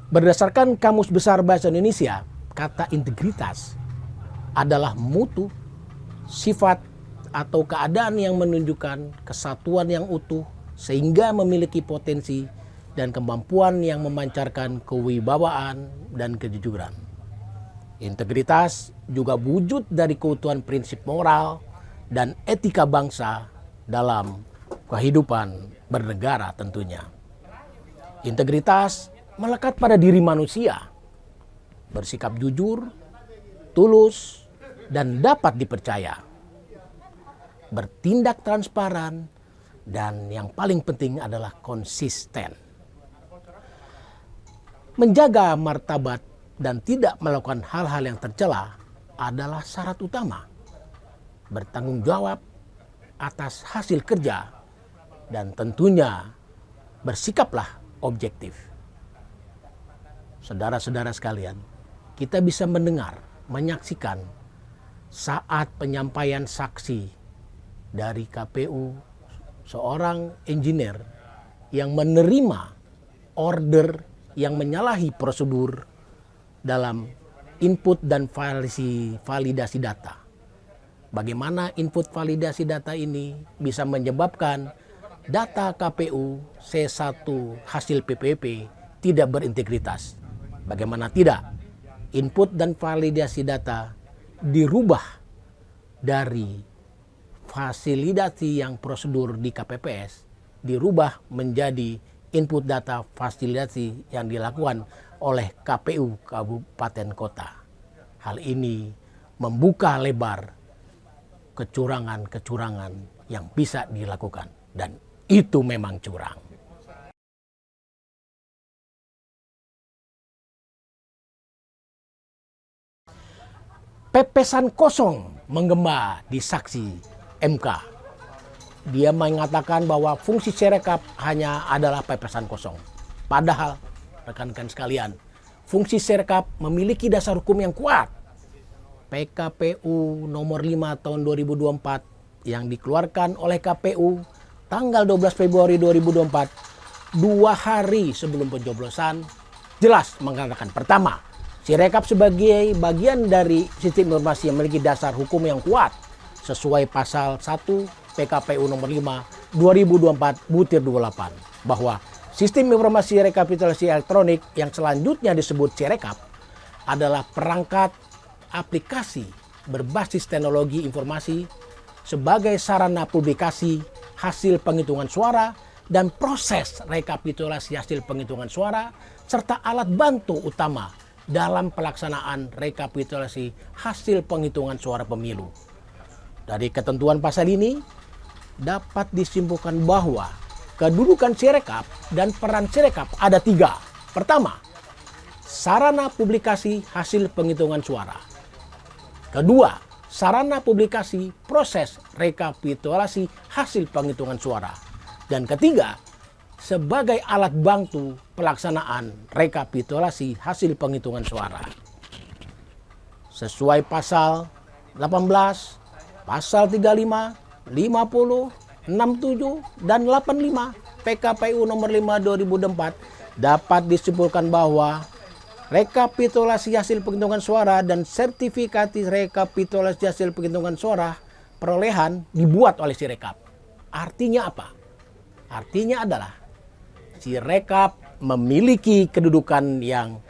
Berdasarkan Kamus Besar Bahasa Indonesia, kata integritas adalah mutu, sifat, atau keadaan yang menunjukkan kesatuan yang utuh sehingga memiliki potensi dan kemampuan yang memancarkan kewibawaan dan kejujuran. Integritas juga wujud dari keutuhan prinsip moral dan etika bangsa dalam kehidupan bernegara tentunya. Integritas melekat pada diri manusia, bersikap jujur, tulus, dan dapat dipercaya, bertindak transparan, dan yang paling penting adalah konsisten. Menjaga martabat dan tidak melakukan hal-hal yang tercela adalah syarat utama. Bertanggung jawab atas hasil kerja dan tentunya bersikaplah objektif. Saudara-saudara sekalian, kita bisa mendengar, menyaksikan saat penyampaian saksi dari KPU seorang engineer yang menerima order yang menyalahi prosedur dalam input dan validasi data. Bagaimana input validasi data ini bisa menyebabkan data KPU C1 hasil PPP tidak berintegritas. Bagaimana tidak? Input dan validasi data dirubah dari fasilitasi yang prosedur di KPPS dirubah menjadi input data fasilitasi yang dilakukan oleh KPU Kabupaten Kota. Hal ini membuka lebar kecurangan-kecurangan yang bisa dilakukan dan itu memang curang. Pepesan kosong menggema di saksi MK. Dia mengatakan bahwa fungsi Sirekap hanya adalah pepesan kosong. Padahal, rekan-rekan sekalian, fungsi Sirekap memiliki dasar hukum yang kuat. PKPU nomor 5 tahun 2024 yang dikeluarkan oleh KPU tanggal 12 Februari 2024, 2 hari sebelum pencoblosan, jelas mengatakan pertama, Sirekap sebagai bagian dari sistem informasi yang memiliki dasar hukum yang kuat sesuai pasal 1 PKPU nomor 5 2024 butir 28 bahwa sistem informasi rekapitulasi elektronik yang selanjutnya disebut Sirekap adalah perangkat aplikasi berbasis teknologi informasi sebagai sarana publikasi hasil penghitungan suara dan proses rekapitulasi hasil penghitungan suara serta alat bantu utama dalam pelaksanaan rekapitulasi hasil penghitungan suara pemilu. Dari ketentuan pasal ini dapat disimpulkan bahwa kedudukan Sirekap dan peran Sirekap ada 3. Pertama, sarana publikasi hasil penghitungan suara. Kedua, sarana publikasi proses rekapitulasi hasil penghitungan suara. Dan ketiga, sebagai alat bantu pelaksanaan rekapitulasi hasil penghitungan suara. Sesuai pasal 18, pasal 35, 50, 67, dan 85 PKPU nomor 5 2024 dapat disimpulkan bahwa rekapitulasi hasil penghitungan suara dan sertifikasi rekapitulasi hasil penghitungan suara perolehan dibuat oleh Sirekap. Artinya apa? Artinya adalah Sirekap memiliki kedudukan yang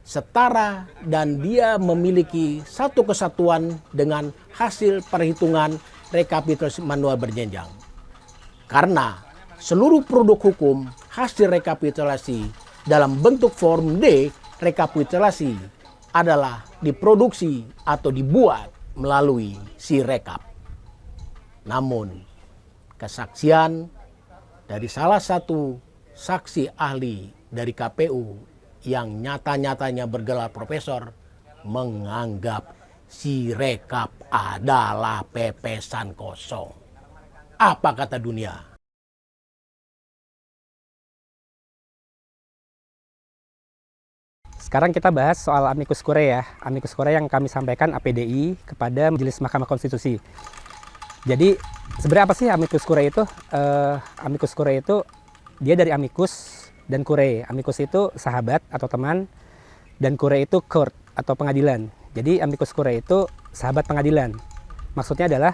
setara dan dia memiliki satu kesatuan dengan hasil perhitungan rekapitulasi manual berjenjang. Karena seluruh produk hukum hasil rekapitulasi dalam bentuk form D rekapitulasi adalah diproduksi atau dibuat melalui Sirekap. Namun kesaksian dari salah satu saksi ahli dari KPU yang nyata-nyatanya bergelar profesor menganggap Sirekap adalah pepesan kosong. Apa kata dunia? Sekarang kita bahas soal amicus curiae ya. Amicus curiae yang kami sampaikan APDI kepada Majelis Mahkamah Konstitusi. Jadi sebenarnya apa sih amicus curiae itu? Amicus curiae itu dia dari amicus dan curiae. Amicus itu sahabat atau teman, dan curiae itu court atau pengadilan. Jadi amicus curiae itu sahabat pengadilan. Maksudnya adalah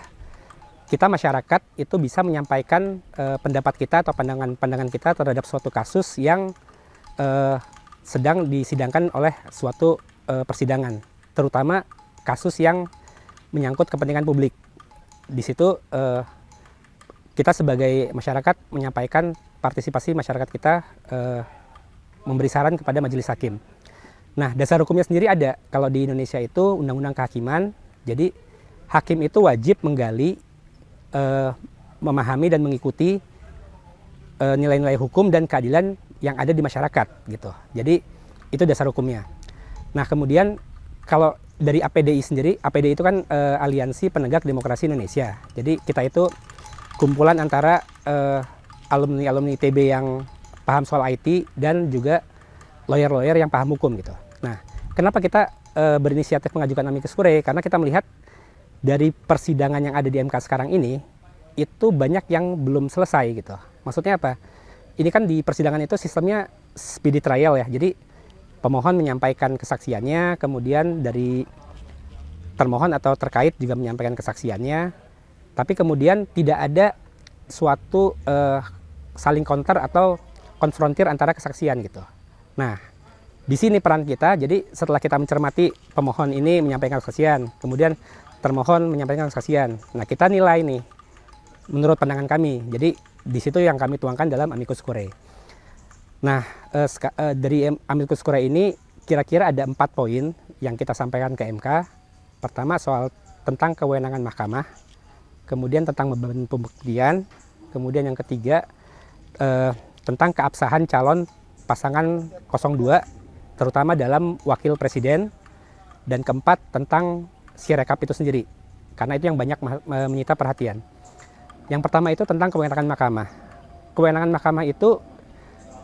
kita masyarakat itu bisa menyampaikan pendapat kita atau pandangan kita terhadap suatu kasus yang sedang disidangkan oleh suatu persidangan, terutama kasus yang menyangkut kepentingan publik. Di situ kita sebagai masyarakat menyampaikan partisipasi masyarakat kita memberi saran kepada majelis hakim. Nah, dasar hukumnya sendiri ada. Kalau di Indonesia itu Undang-Undang Kehakiman, jadi hakim itu wajib menggali, memahami dan mengikuti nilai-nilai hukum dan keadilan yang ada di masyarakat gitu. Jadi itu dasar hukumnya. Nah, kemudian kalau dari APDI sendiri, APDI itu kan Aliansi Penegak Demokrasi Indonesia. Jadi kita itu kumpulan antara alumni-alumni ITB yang paham soal IT dan juga lawyer-lawyer yang paham hukum gitu. Nah, kenapa kita berinisiatif mengajukan amicus curiae? Karena kita melihat dari persidangan yang ada di MK sekarang ini, itu banyak yang belum selesai gitu. Maksudnya apa? Ini kan di persidangan itu sistemnya speedy trial ya. Jadi pemohon menyampaikan kesaksiannya, kemudian dari termohon atau terkait juga menyampaikan kesaksiannya, tapi kemudian tidak ada suatu saling counter atau konfrontir antara kesaksian gitu. Nah, di sini peran kita. Jadi setelah kita mencermati pemohon ini menyampaikan kesaksian, kemudian termohon menyampaikan kesaksian. Nah, kita nilai nih menurut pandangan kami. Jadi di situ yang kami tuangkan dalam amicus curiae. Nah, dari amicus curiae ini kira-kira ada 4 poin yang kita sampaikan ke MK. Pertama soal tentang kewenangan mahkamah, kemudian tentang beban pembuktian, kemudian yang ketiga tentang keabsahan calon pasangan 02 terutama dalam wakil presiden, dan keempat tentang sirekap itu sendiri karena itu yang banyak menyita perhatian. Yang pertama itu tentang kewenangan mahkamah. Kewenangan mahkamah itu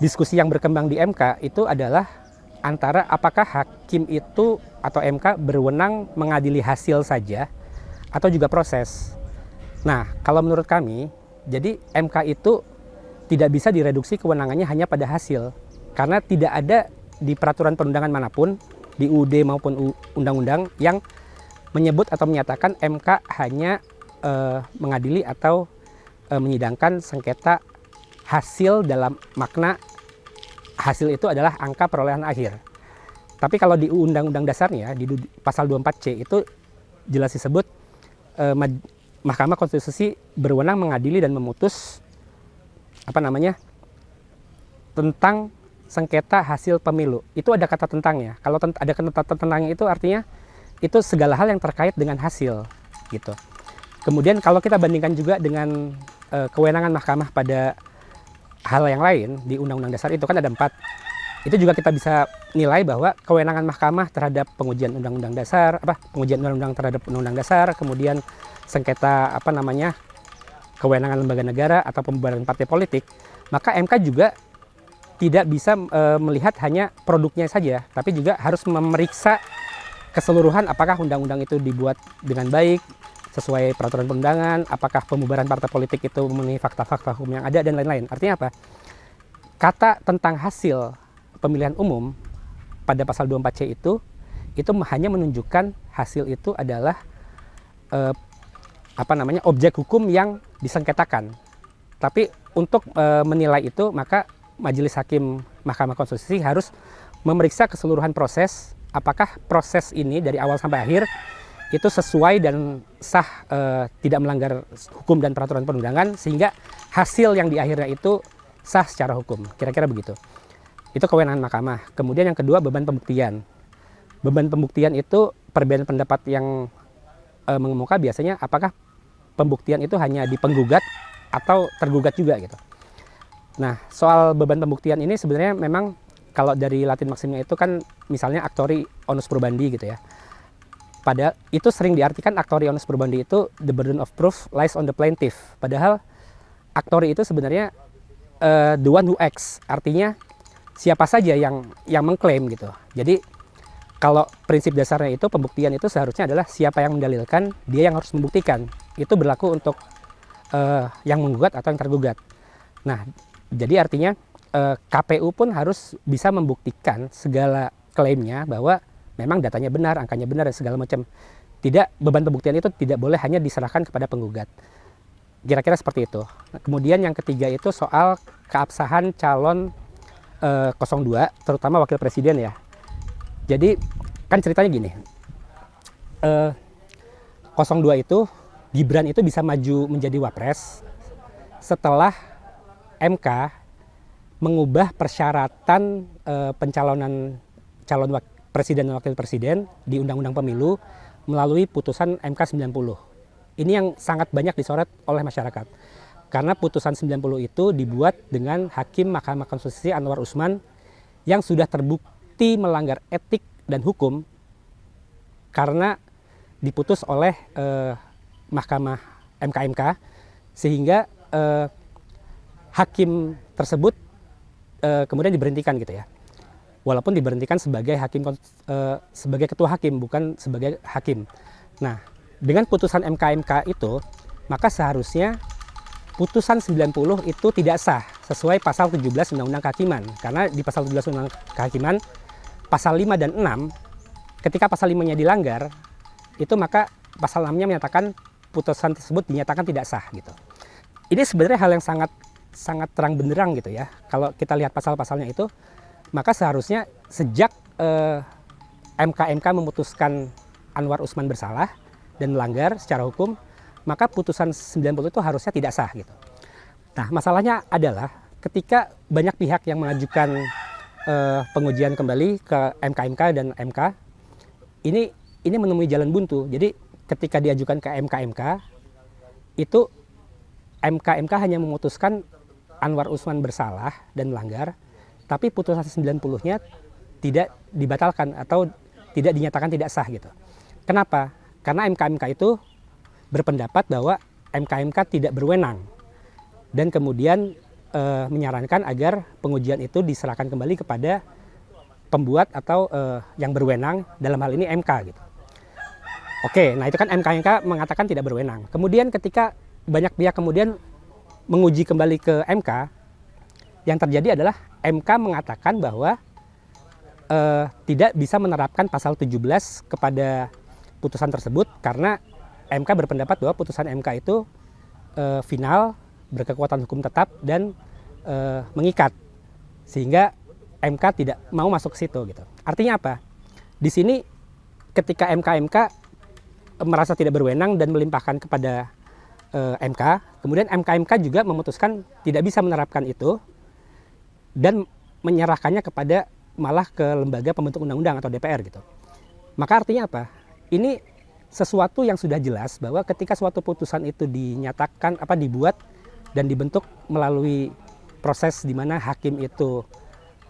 diskusi yang berkembang di MK itu adalah antara apakah hakim itu atau MK berwenang mengadili hasil saja atau juga proses. Nah, kalau menurut kami, jadi MK itu tidak bisa direduksi kewenangannya hanya pada hasil. Karena tidak ada di peraturan perundangan manapun, di UUD maupun undang-undang yang menyebut atau menyatakan MK hanya mengadili atau menyidangkan sengketa hasil dalam makna hasil itu adalah angka perolehan akhir. Tapi kalau di Undang-Undang Dasarnya, di pasal 24C itu jelas disebut Mahkamah Konstitusi berwenang mengadili dan memutus tentang sengketa hasil pemilu. Itu ada kata tentangnya. Kalau ada kata tentangnya itu artinya itu segala hal yang terkait dengan hasil gitu. Kemudian kalau kita bandingkan juga dengan kewenangan mahkamah pada hal yang lain di Undang-Undang Dasar itu kan ada 4. Itu juga kita bisa nilai bahwa kewenangan mahkamah terhadap pengujian Undang-Undang Dasar, pengujian Undang-Undang terhadap Undang-Undang Dasar, kemudian sengketa kewenangan lembaga negara atau pembubaran partai politik, maka MK juga tidak bisa melihat hanya produknya saja, tapi juga harus memeriksa keseluruhan apakah undang-undang itu dibuat dengan baik, sesuai peraturan perundangan, apakah pembubaran partai politik itu memenuhi fakta-fakta hukum yang ada, dan lain-lain. Artinya apa? Kata tentang hasil pemilihan umum pada pasal 24C itu hanya menunjukkan hasil itu adalah objek hukum yang disengketakan. Tapi untuk menilai itu, maka Majelis Hakim Mahkamah Konstitusi harus memeriksa keseluruhan proses, apakah proses ini dari awal sampai akhir itu sesuai dan sah, tidak melanggar hukum dan peraturan perundangan, sehingga hasil yang di akhirnya itu sah secara hukum. Kira-kira begitu. Itu kewenangan mahkamah. Kemudian yang kedua, beban pembuktian. Beban pembuktian itu perbedaan pendapat yang mengemuka biasanya apakah pembuktian itu hanya di penggugat atau tergugat juga gitu. Nah, soal beban pembuktian ini sebenarnya memang kalau dari Latin maksimnya itu kan misalnya actori onus probandi gitu ya. Padahal itu sering diartikan actori onus probandi itu the burden of proof lies on the plaintiff. Padahal actori itu sebenarnya the one who acts, artinya siapa saja yang mengklaim gitu. Jadi kalau prinsip dasarnya itu pembuktian itu seharusnya adalah siapa yang mendalilkan, dia yang harus membuktikan. Itu berlaku untuk yang menggugat atau yang tergugat. Nah, jadi artinya KPU pun harus bisa membuktikan segala klaimnya bahwa memang datanya benar, angkanya benar, dan segala macam. Tidak, beban pembuktian itu tidak boleh hanya diserahkan kepada penggugat. Kira-kira seperti itu. Kemudian yang ketiga itu soal keabsahan calon 02, terutama wakil presiden ya. Jadi kan ceritanya gini, 02 itu, Gibran itu bisa maju menjadi wapres setelah MK mengubah persyaratan pencalonan calon presiden dan wakil presiden di Undang-Undang Pemilu melalui putusan MK 90. Ini yang sangat banyak disorot oleh masyarakat. Karena putusan 90 itu dibuat dengan Hakim Mahkamah Konstitusi Anwar Usman yang sudah terbukti melanggar etik dan hukum karena diputus oleh Mahkamah MK, sehingga hakim tersebut kemudian diberhentikan gitu ya. Walaupun diberhentikan sebagai sebagai ketua hakim, bukan sebagai hakim. Nah, dengan putusan MK itu, maka seharusnya putusan 90 itu tidak sah sesuai pasal 17 Undang-Undang Kehakiman. Karena di pasal 17 Undang-Undang Kehakiman, pasal 5 dan 6, ketika pasal 5-nya dilanggar, itu maka pasal 6-nya menyatakan putusan tersebut dinyatakan tidak sah gitu. Ini sebenarnya hal yang sangat terang benderang gitu ya. Kalau kita lihat pasal-pasalnya itu, maka seharusnya sejak MK memutuskan Anwar Usman bersalah dan melanggar secara hukum, maka putusan 90 itu harusnya tidak sah gitu. Nah, masalahnya adalah ketika banyak pihak yang mengajukan pengujian kembali ke MK dan MK, ini menemui jalan buntu. Jadi ketika diajukan ke MK, itu MK hanya memutuskan Anwar Usman bersalah dan melanggar, tapi putusan 90-nya tidak dibatalkan atau tidak dinyatakan tidak sah gitu. Kenapa? Karena MK itu berpendapat bahwa MK tidak berwenang dan kemudian menyarankan agar pengujian itu diserahkan kembali kepada pembuat atau yang berwenang, dalam hal ini MK gitu. Oke, nah itu kan MK mengatakan tidak berwenang. Kemudian ketika banyak pihak kemudian menguji kembali ke MK, yang terjadi adalah MK mengatakan bahwa tidak bisa menerapkan pasal 17 kepada putusan tersebut karena MK berpendapat bahwa putusan MK itu final, berkekuatan hukum tetap, dan mengikat. Sehingga MK tidak mau masuk ke situ gitu. Artinya apa? Di sini ketika MK merasa tidak berwenang dan melimpahkan kepada MK, kemudian MK juga memutuskan tidak bisa menerapkan itu dan menyerahkannya kepada malah ke lembaga pembentuk undang-undang atau DPR gitu. Maka artinya apa? Ini sesuatu yang sudah jelas bahwa ketika suatu putusan itu dinyatakan dibuat dan dibentuk melalui proses di mana hakim itu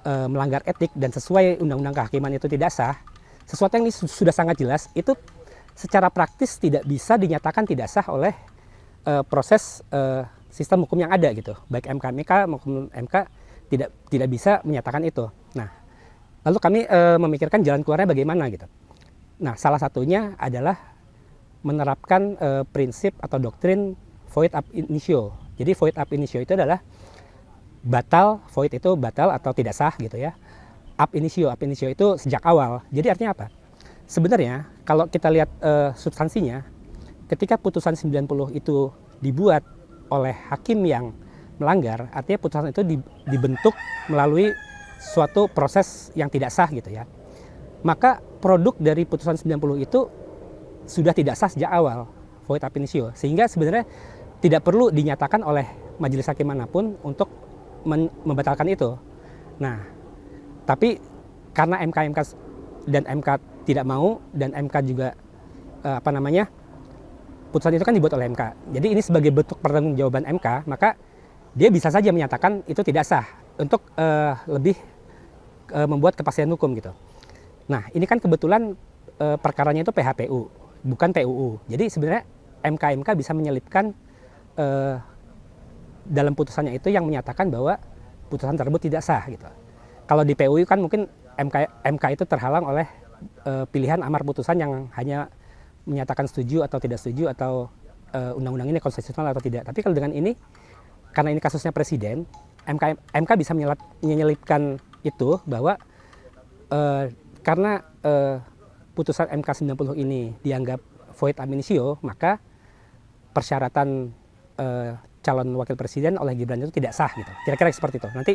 melanggar etik dan sesuai undang-undang kehakiman itu tidak sah, sesuatu yang ini sudah sangat jelas itu secara praktis tidak bisa dinyatakan tidak sah oleh proses sistem hukum yang ada gitu. Baik MK maupun MK tidak bisa menyatakan itu. Nah, lalu kami memikirkan jalan keluarnya bagaimana gitu. Nah, salah satunya adalah menerapkan prinsip atau doktrin void ab initio. Jadi void ab initio itu adalah batal, void itu batal atau tidak sah gitu ya. Ab initio itu sejak awal. Jadi artinya apa? Sebenarnya kalau kita lihat substansinya, ketika putusan 90 itu dibuat oleh hakim yang melanggar, artinya putusan itu dibentuk melalui suatu proses yang tidak sah gitu ya. Maka produk dari putusan 90 itu sudah tidak sah sejak awal, void ab initio. Sehingga sebenarnya tidak perlu dinyatakan oleh majelis hakim manapun untuk membatalkan itu. Nah, tapi karena MK dan MK tidak mau dan MK juga putusan itu kan dibuat oleh MK. Jadi ini sebagai bentuk pertanggungjawaban MK, maka dia bisa saja menyatakan itu tidak sah untuk lebih membuat kepastian hukum gitu. Nah, ini kan kebetulan perkaranya itu PHPU, bukan PUU. Jadi sebenarnya MK bisa menyelipkan dalam putusannya itu yang menyatakan bahwa putusan tersebut tidak sah gitu. Kalau di PUU kan mungkin MK itu terhalang oleh pilihan amar putusan yang hanya menyatakan setuju atau tidak setuju atau undang-undang ini konstitusional atau tidak. Tapi kalau dengan ini, karena ini kasusnya presiden, MK bisa menyelipkan itu bahwa karena putusan MK 90 ini dianggap void ab initio, maka persyaratan calon wakil presiden oleh Gibran itu tidak sah gitu. Kira-kira seperti itu. Nanti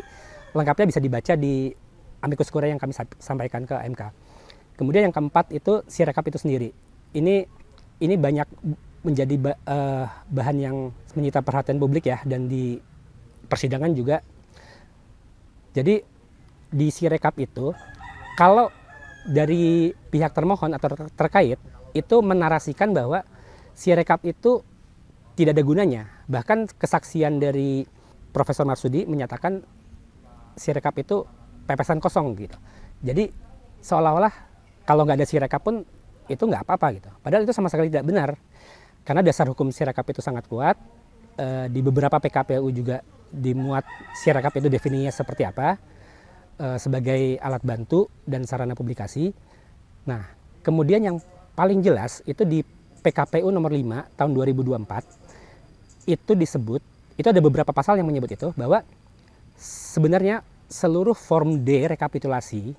lengkapnya bisa dibaca di amicus curiae yang kami sampaikan ke MK. Kemudian yang keempat itu Sirekap itu sendiri. Ini banyak menjadi bahan yang menyita perhatian publik ya, dan di persidangan juga. Jadi di Sirekap itu, kalau dari pihak termohon atau terkait itu menarasikan bahwa Sirekap itu tidak ada gunanya. Bahkan kesaksian dari Profesor Marsudi menyatakan Sirekap itu pepesan kosong gitu. Jadi seolah-olah kalau nggak ada Sirekap pun itu nggak apa-apa gitu. Padahal itu sama sekali tidak benar. Karena dasar hukum Sirekap itu sangat kuat. Di beberapa PKPU juga dimuat Sirekap itu definisinya seperti apa. Sebagai alat bantu dan sarana publikasi. Nah, kemudian yang paling jelas itu di PKPU nomor 5 tahun 2024 itu disebut, itu ada beberapa pasal yang menyebut itu, bahwa sebenarnya seluruh form D rekapitulasi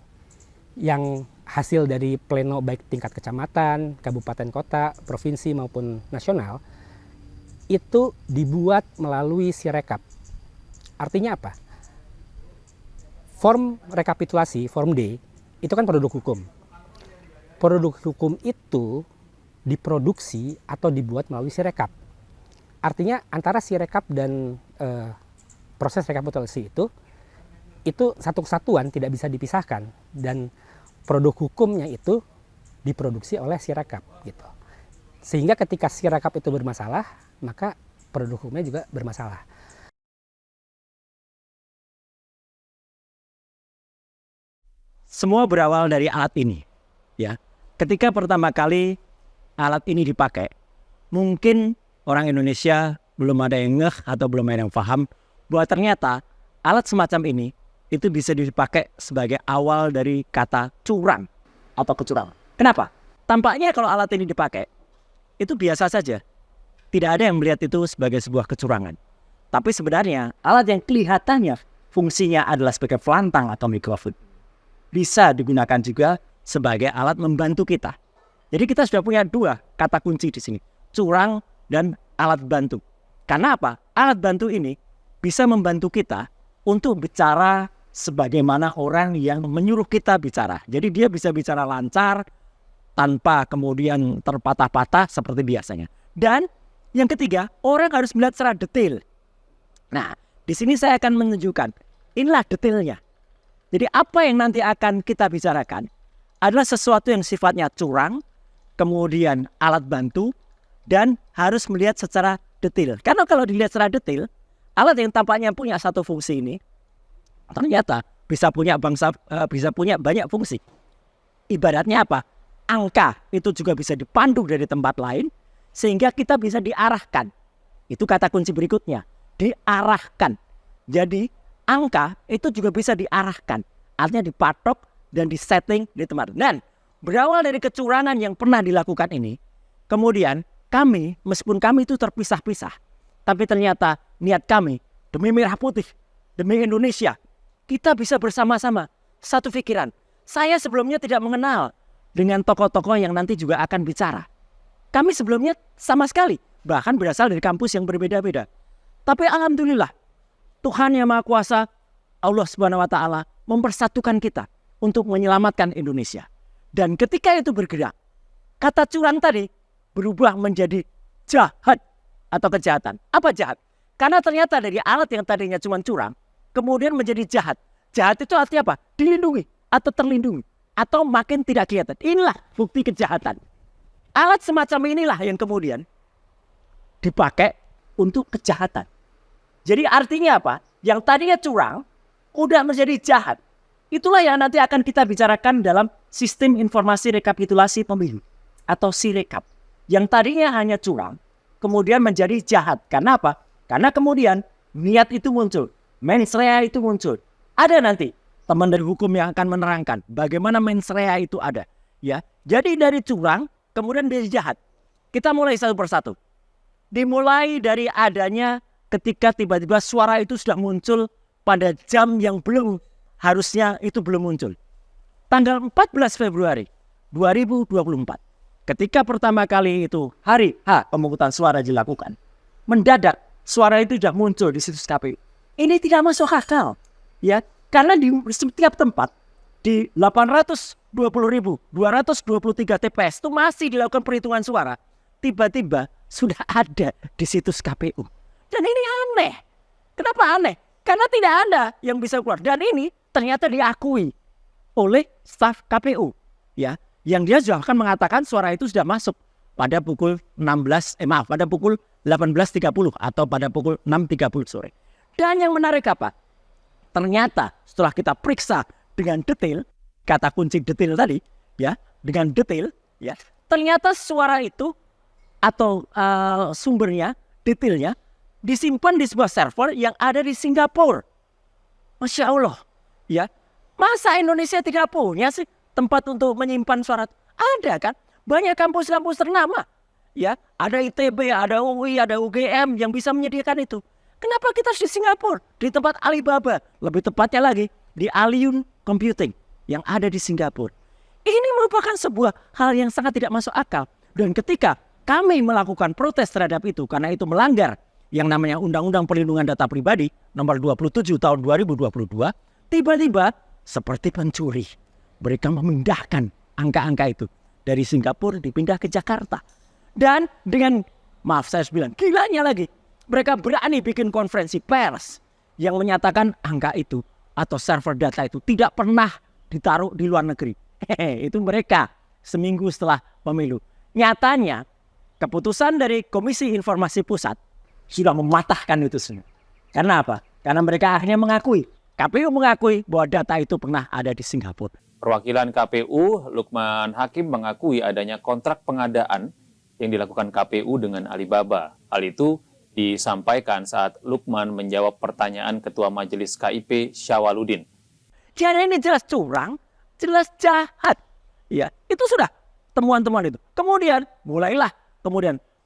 yang hasil dari pleno baik tingkat kecamatan, kabupaten kota, provinsi maupun nasional itu dibuat melalui Sirekap. Artinya apa? Form rekapitulasi, form D, itu kan produk hukum. Produk hukum itu diproduksi atau dibuat melalui Sirekap. Artinya antara Sirekap dan proses rekapitulasi itu satu kesatuan, tidak bisa dipisahkan, dan produk hukumnya itu diproduksi oleh Sirekap gitu. Sehingga ketika Sirekap itu bermasalah, maka produk hukumnya juga bermasalah. Semua berawal dari alat ini, ya. Ketika pertama kali alat ini dipakai, mungkin orang Indonesia belum ada yang ngeh atau belum ada yang paham bahwa ternyata alat semacam ini itu bisa dipakai sebagai awal dari kata curang atau kecurangan. Kenapa? Tampaknya kalau alat ini dipakai, itu biasa saja. Tidak ada yang melihat itu sebagai sebuah kecurangan. Tapi sebenarnya alat yang kelihatannya fungsinya adalah sebagai pelantang atau mikrofon, bisa digunakan juga sebagai alat membantu kita. Jadi kita sudah punya dua kata kunci di sini, curang dan alat bantu. Karena apa? Alat bantu ini bisa membantu kita untuk bicara sebagaimana orang yang menyuruh kita bicara. Jadi dia bisa bicara lancar tanpa kemudian terpatah-patah seperti biasanya. Dan yang ketiga, orang harus melihat secara detail. Nah, di sini saya akan menunjukkan, inilah detailnya. Jadi apa yang nanti akan kita bicarakan adalah sesuatu yang sifatnya curang, kemudian alat bantu, dan harus melihat secara detail. Karena kalau dilihat secara detail, alat yang tampaknya punya satu fungsi ini, ternyata bisa punya banyak fungsi. Ibaratnya apa? Angka itu juga bisa dipandu dari tempat lain, sehingga kita bisa diarahkan. Itu kata kunci berikutnya, diarahkan. Jadi angka itu juga bisa diarahkan, artinya dipatok dan disetting di tempat. Dan berawal dari kecurangan yang pernah dilakukan ini, kemudian kami, meskipun kami itu terpisah-pisah, tapi ternyata niat kami demi merah putih, demi Indonesia, kita bisa bersama-sama satu pikiran. Saya sebelumnya tidak mengenal dengan tokoh-tokoh yang nanti juga akan bicara. Kami sebelumnya sama sekali, bahkan berasal dari kampus yang berbeda-beda. Tapi alhamdulillah, Tuhan Yang Maha Kuasa, Allah Subhanahu wa Ta'ala, mempersatukan kita untuk menyelamatkan Indonesia. Dan ketika itu bergerak, kata curang tadi berubah menjadi jahat atau kejahatan. Apa jahat? Karena ternyata dari alat yang tadinya cuma curang, kemudian menjadi jahat. Jahat itu artinya apa? Dilindungi atau terlindungi, atau makin tidak kelihatan. Inilah bukti kejahatan. Alat semacam inilah yang kemudian dipakai untuk kejahatan. Jadi artinya apa? Yang tadinya curang, udah menjadi jahat. Itulah yang nanti akan kita bicarakan dalam sistem informasi rekapitulasi pemilu atau Sirekap. Yang tadinya hanya curang, kemudian menjadi jahat. Karena apa? Karena kemudian niat itu muncul, mens rea itu muncul. Ada nanti teman dari hukum yang akan menerangkan bagaimana mens rea itu ada. Ya, jadi dari curang kemudian menjadi jahat. Kita mulai satu persatu. Dimulai dari adanya ketika tiba-tiba suara itu sudah muncul pada jam yang harusnya itu belum muncul. Tanggal 14 Februari 2024, ketika pertama kali itu hari H pemungutan suara dilakukan, mendadak suara itu sudah muncul di situs KPU. Ini tidak masuk akal, ya, karena di setiap tempat di 820.223 TPS itu masih dilakukan perhitungan suara. Tiba-tiba sudah ada di situs KPU. Dan ini aneh. Kenapa aneh? Karena tidak ada yang bisa keluar. Dan ini ternyata diakui oleh staf KPU, ya, yang dia juga akan mengatakan suara itu sudah masuk pada pukul pada pukul 18.30 atau pada pukul 6.30 sore. Dan yang menarik apa? Ternyata setelah kita periksa dengan detail, kata kunci detail tadi, ya, dengan detail, ya, ternyata suara itu atau sumbernya, detailnya disimpan di sebuah server yang ada di Singapura. Masya Allah, ya, masa Indonesia tidak punya sih tempat untuk menyimpan suara? Ada kan? Banyak kampus-kampus ternama, ya, ada ITB, ada UI, ada UGM yang bisa menyediakan itu. Kenapa kita harus di Singapura? Di tempat Alibaba, lebih tepatnya lagi di Allium Computing yang ada di Singapura. Ini merupakan sebuah hal yang sangat tidak masuk akal. Dan ketika kami melakukan protes terhadap itu, karena itu melanggar yang namanya Undang-Undang Perlindungan Data Pribadi nomor 27 tahun 2022, tiba-tiba seperti pencuri, mereka memindahkan angka-angka itu dari Singapura dipindah ke Jakarta. Dan dengan, maaf saya harus bilang, gilanya lagi, mereka berani bikin konferensi pers yang menyatakan angka itu atau server data itu tidak pernah ditaruh di luar negeri. Itu mereka seminggu setelah pemilu. Nyatanya keputusan dari Komisi Informasi Pusat sudah mematahkan itu semua. Karena apa? Karena mereka akhirnya mengakui, KPU mengakui bahwa data itu pernah ada di Singapura. Perwakilan KPU, Lukman Hakim, mengakui adanya kontrak pengadaan yang dilakukan KPU dengan Alibaba. Hal itu disampaikan saat Lukman menjawab pertanyaan Ketua Majelis KIP Syawaludin. Jadi ini jelas curang, jelas jahat. Ya, itu sudah temuan-temuan itu. Kemudian mulailah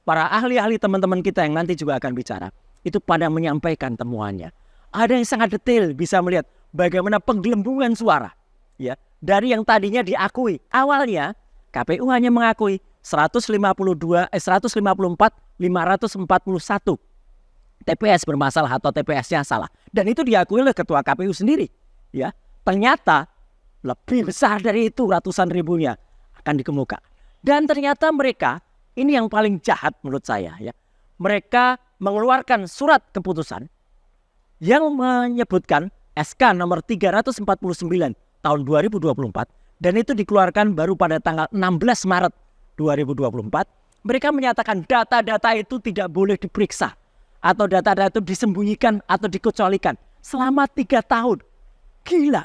para ahli-ahli teman-teman kita yang nanti juga akan bicara itu pada menyampaikan temuannya. Ada yang sangat detail bisa melihat bagaimana penggelembungan suara. Ya, dari yang tadinya diakui awalnya KPU hanya mengakui 154.541 TPS bermasalah atau TPS-nya salah. Dan itu diakui oleh Ketua KPU sendiri. Ya, ternyata lebih besar dari itu, ratusan ribunya akan dikemuka. Dan ternyata mereka, ini yang paling jahat menurut saya, ya. Mereka mengeluarkan surat keputusan yang menyebutkan SK nomor 349 tahun 2024 dan itu dikeluarkan baru pada tanggal 16 Maret 2024. Mereka menyatakan data-data itu tidak boleh diperiksa atau data-data itu disembunyikan atau dikecualikan selama 3 tahun. Gila.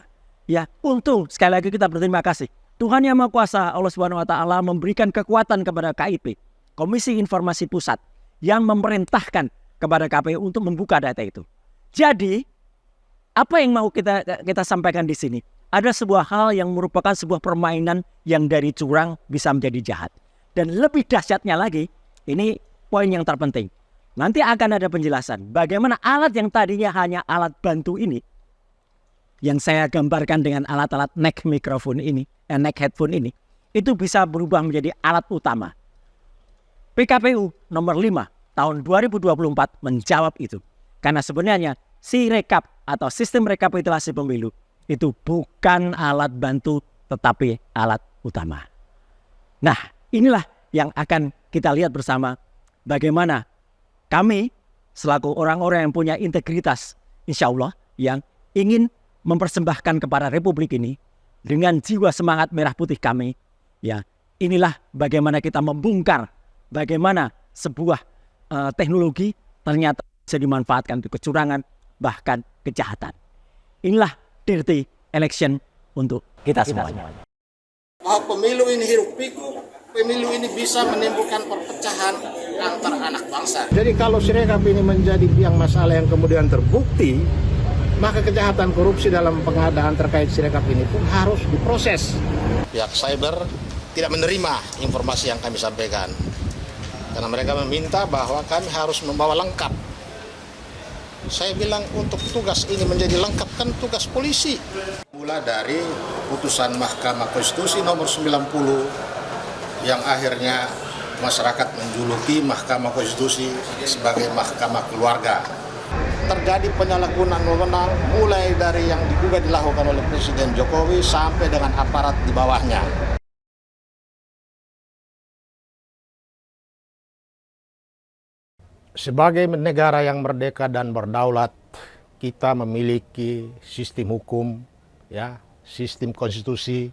Ya, untung sekali lagi kita berterima kasih. Tuhan Yang Maha Kuasa Allah Subhanahu wa taala memberikan kekuatan kepada KIP, Komisi Informasi Pusat, yang memerintahkan kepada KPU untuk membuka data itu. Jadi, apa yang mau kita sampaikan di sini? Ada sebuah hal yang merupakan sebuah permainan yang dari curang bisa menjadi jahat. Dan lebih dahsyatnya lagi, ini poin yang terpenting. Nanti akan ada penjelasan bagaimana alat yang tadinya hanya alat bantu ini, yang saya gambarkan dengan alat-alat neck headphone ini, itu bisa berubah menjadi alat utama. PKPU nomor 5 tahun 2024 menjawab itu. Karena sebenarnya Sirekap atau sistem rekapitulasi pemilu itu bukan alat bantu tetapi alat utama. Nah, inilah yang akan kita lihat bersama bagaimana kami selaku orang-orang yang punya integritas, insya Allah, yang ingin mempersembahkan kepada Republik ini dengan jiwa semangat merah putih kami, ya, inilah bagaimana kita membongkar bagaimana sebuah teknologi ternyata bisa dimanfaatkan untuk kecurangan bahkan kejahatan. Inilah dirty election untuk kita semuanya. Bahwa pemilu ini hiruk pikuk, pemilu ini bisa menimbulkan perpecahan antar anak bangsa. Jadi kalau Sirekap ini menjadi yang masalah yang kemudian terbukti, maka kejahatan korupsi dalam pengadaan terkait Sirekap ini pun harus diproses. Pihak cyber tidak menerima informasi yang kami sampaikan. Karena mereka meminta bahwa kami harus membawa lengkap Saya bilang untuk tugas ini menjadi lengkap kan tugas polisi. Mula dari putusan Mahkamah Konstitusi nomor 90 yang akhirnya masyarakat menjuluki Mahkamah Konstitusi sebagai Mahkamah Keluarga. Terjadi penyalahgunaan wewenang mulai dari yang diduga dilakukan oleh Presiden Jokowi sampai dengan aparat di bawahnya. Sebagai negara yang merdeka dan berdaulat, kita memiliki sistem hukum, ya, sistem konstitusi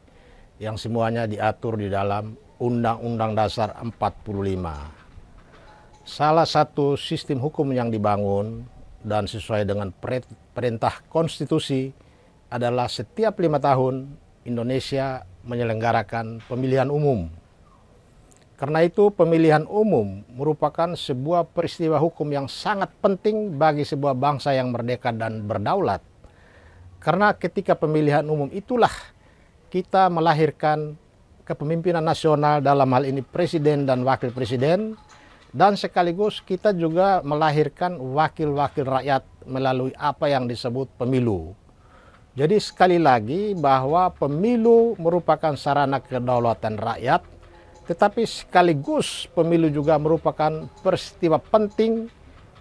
yang semuanya diatur di dalam Undang-Undang Dasar 45. Salah satu sistem hukum yang dibangun dan sesuai dengan perintah konstitusi adalah setiap 5 tahun Indonesia menyelenggarakan pemilihan umum. Karena itu pemilihan umum merupakan sebuah peristiwa hukum yang sangat penting bagi sebuah bangsa yang merdeka dan berdaulat. Karena ketika pemilihan umum itulah kita melahirkan kepemimpinan nasional, dalam hal ini presiden dan wakil presiden, dan sekaligus kita juga melahirkan wakil-wakil rakyat melalui apa yang disebut pemilu. Jadi sekali lagi bahwa pemilu merupakan sarana kedaulatan rakyat, tetapi sekaligus pemilu juga merupakan peristiwa penting,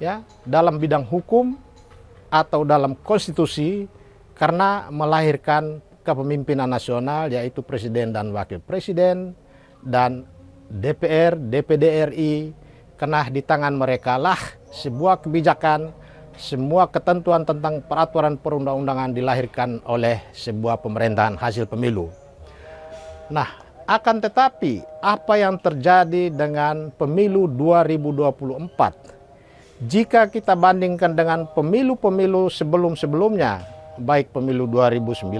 ya, dalam bidang hukum atau dalam konstitusi karena melahirkan kepemimpinan nasional, yaitu presiden dan wakil presiden, dan DPR, DPD RI, karena di tangan mereka lah sebuah kebijakan, semua ketentuan tentang peraturan perundang-undangan dilahirkan oleh sebuah pemerintahan hasil pemilu. Nah, akan tetapi apa yang terjadi dengan pemilu 2024? Jika kita bandingkan dengan pemilu-pemilu sebelum-sebelumnya, baik pemilu 2019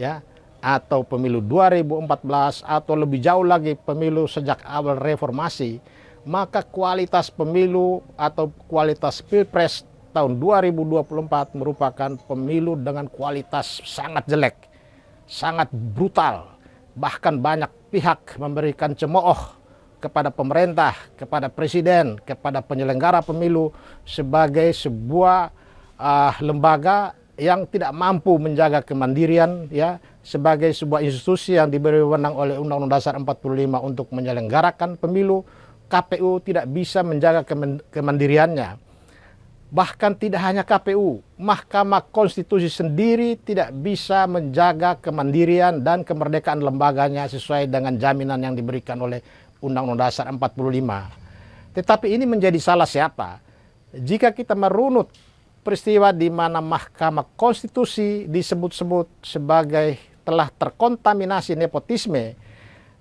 ya, atau pemilu 2014 atau lebih jauh lagi pemilu sejak awal reformasi, maka kualitas pemilu atau kualitas Pilpres tahun 2024 merupakan pemilu dengan kualitas sangat jelek, sangat brutal. Bahkan banyak pihak memberikan cemooh kepada pemerintah, kepada presiden, kepada penyelenggara pemilu sebagai sebuah lembaga yang tidak mampu menjaga kemandirian, ya, sebagai sebuah institusi yang diberi wewenang oleh Undang-Undang Dasar 45 untuk menyelenggarakan pemilu. KPU tidak bisa menjaga kemandiriannya. Bahkan tidak hanya KPU, Mahkamah Konstitusi sendiri tidak bisa menjaga kemandirian dan kemerdekaan lembaganya sesuai dengan jaminan yang diberikan oleh Undang-Undang Dasar 45. Tetapi ini menjadi salah siapa? Jika kita merunut peristiwa di mana Mahkamah Konstitusi disebut-sebut sebagai telah terkontaminasi nepotisme,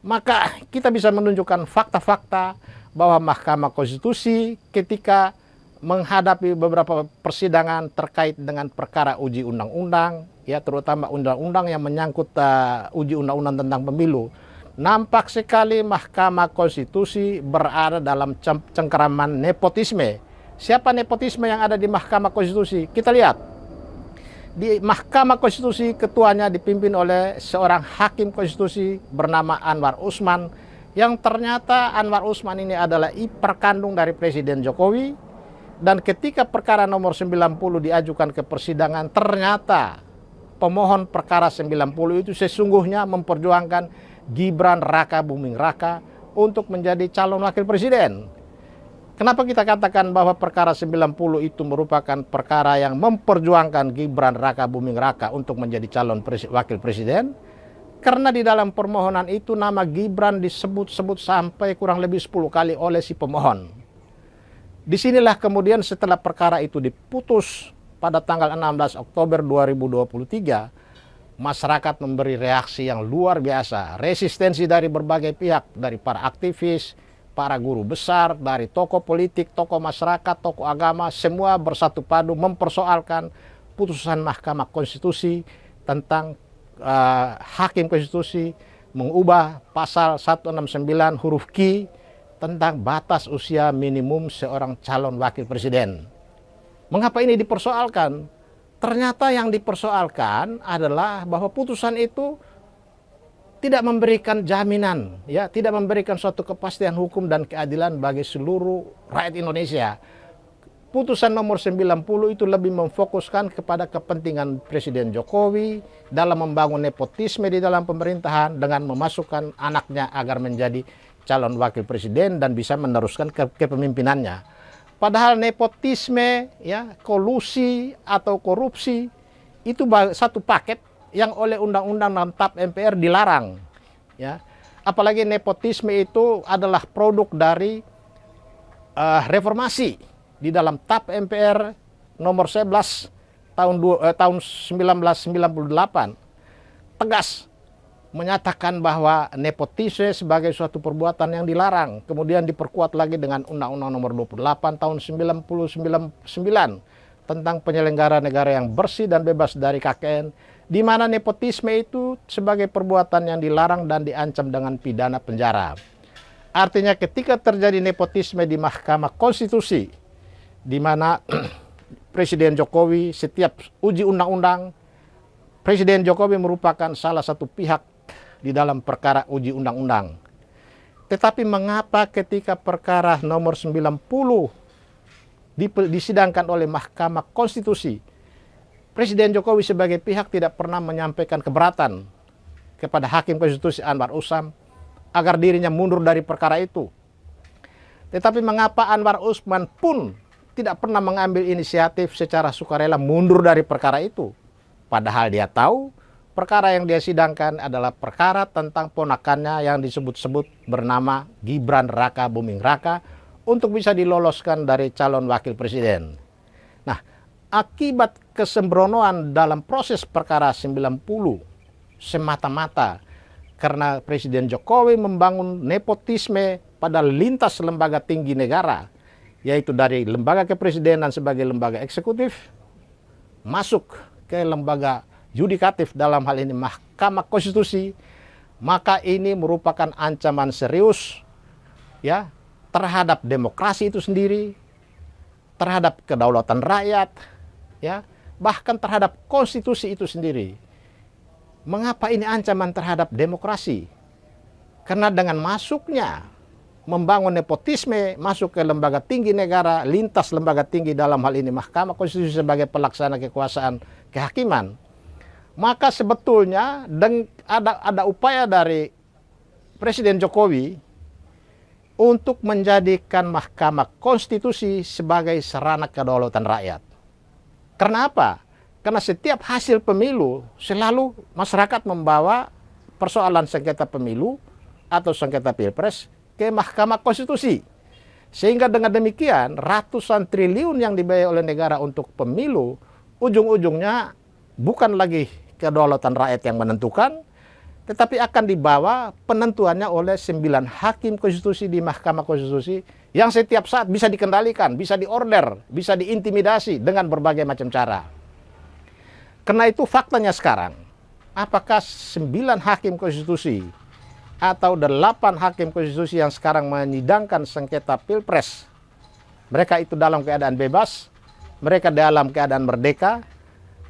maka kita bisa menunjukkan fakta-fakta bahwa Mahkamah Konstitusi ketika menghadapi beberapa persidangan terkait dengan perkara uji undang-undang, ya, terutama undang-undang yang menyangkut uji undang-undang tentang pemilu, nampak sekali Mahkamah Konstitusi berada dalam cengkeraman nepotisme. Siapa nepotisme yang ada di Mahkamah Konstitusi? Kita lihat. Di Mahkamah Konstitusi ketuanya dipimpin oleh seorang hakim konstitusi bernama Anwar Usman, yang ternyata Anwar Usman ini adalah ipar kandung dari Presiden Jokowi. Dan ketika perkara nomor 90 diajukan ke persidangan, ternyata pemohon perkara 90 itu sesungguhnya memperjuangkan Gibran Raka Buming Raka untuk menjadi calon wakil presiden. Kenapa kita katakan bahwa perkara 90 itu merupakan perkara yang memperjuangkan Gibran Raka Buming Raka untuk menjadi calon wakil presiden? Karena di dalam permohonan itu nama Gibran disebut-sebut sampai kurang lebih 10 kali oleh si pemohon. Disinilah kemudian setelah perkara itu diputus pada tanggal 16 Oktober 2023, masyarakat memberi reaksi yang luar biasa. Resistensi dari berbagai pihak, dari para aktivis, para guru besar, dari tokoh politik, tokoh masyarakat, tokoh agama, semua bersatu padu mempersoalkan putusan Mahkamah Konstitusi tentang hakim konstitusi mengubah pasal 169 huruf Q tentang batas usia minimum seorang calon wakil presiden. Mengapa ini dipersoalkan? Ternyata yang dipersoalkan adalah bahwa putusan itu tidak memberikan jaminan, ya, tidak memberikan suatu kepastian hukum dan keadilan bagi seluruh rakyat Indonesia. putusan nomor 90 itu lebih memfokuskan kepada kepentingan Presiden Jokowi dalam membangun nepotisme di dalam pemerintahan dengan memasukkan anaknya agar menjadi calon wakil presiden dan bisa meneruskan kepemimpinannya. Padahal nepotisme, ya, kolusi atau korupsi itu satu paket yang oleh undang-undang dan TAP MPR dilarang, ya. Apalagi nepotisme itu adalah produk dari reformasi di dalam TAP MPR nomor 11 tahun 1998 tegas menyatakan bahwa nepotisme sebagai suatu perbuatan yang dilarang. Kemudian diperkuat lagi dengan Undang-Undang nomor 28 tahun 1999 tentang penyelenggara negara yang bersih dan bebas dari KKN, di mana nepotisme itu sebagai perbuatan yang dilarang dan diancam dengan pidana penjara. Artinya ketika terjadi nepotisme di Mahkamah Konstitusi, di mana Presiden Jokowi setiap uji undang-undang, Presiden Jokowi merupakan salah satu pihak di dalam perkara uji undang-undang. Tetapi mengapa ketika perkara nomor 90 disidangkan oleh Mahkamah Konstitusi, Presiden Jokowi sebagai pihak tidak pernah menyampaikan keberatan kepada Hakim Konstitusi Anwar Usman agar dirinya mundur dari perkara itu. Tetapi mengapa Anwar Usman pun tidak pernah mengambil inisiatif secara sukarela mundur dari perkara itu? Padahal dia tahu perkara yang dia sidangkan adalah perkara tentang ponakannya yang disebut-sebut bernama Gibran Raka Buming Raka untuk bisa diloloskan dari calon wakil presiden. Nah, akibat kesembronoan dalam proses perkara 90 semata-mata karena Presiden Jokowi membangun nepotisme pada lintas lembaga tinggi negara, yaitu dari lembaga kepresidenan sebagai lembaga eksekutif, masuk ke lembaga yudikatif dalam hal ini Mahkamah Konstitusi, maka ini merupakan ancaman serius, ya, terhadap demokrasi itu sendiri, terhadap kedaulatan rakyat, ya, bahkan terhadap konstitusi itu sendiri. Mengapa ini ancaman terhadap demokrasi? Karena dengan masuknya membangun nepotisme masuk ke lembaga tinggi negara, lintas lembaga tinggi dalam hal ini Mahkamah Konstitusi sebagai pelaksana kekuasaan kehakiman, maka sebetulnya ada upaya dari Presiden Jokowi untuk menjadikan Mahkamah Konstitusi sebagai sarana kedaulatan rakyat. Karena apa? Karena setiap hasil pemilu selalu masyarakat membawa persoalan sengketa pemilu atau sengketa pilpres ke Mahkamah Konstitusi. Sehingga dengan demikian ratusan triliun yang dibayar oleh negara untuk pemilu ujung-ujungnya bukan lagi kedaulatan rakyat yang menentukan, tetapi akan dibawa penentuannya oleh 9 hakim konstitusi di Mahkamah Konstitusi yang setiap saat bisa dikendalikan, bisa diorder, bisa diintimidasi dengan berbagai macam cara. Karena itu faktanya sekarang, apakah 9 hakim konstitusi atau 8 hakim konstitusi yang sekarang menyidangkan sengketa pilpres, mereka itu dalam keadaan bebas, mereka dalam keadaan merdeka,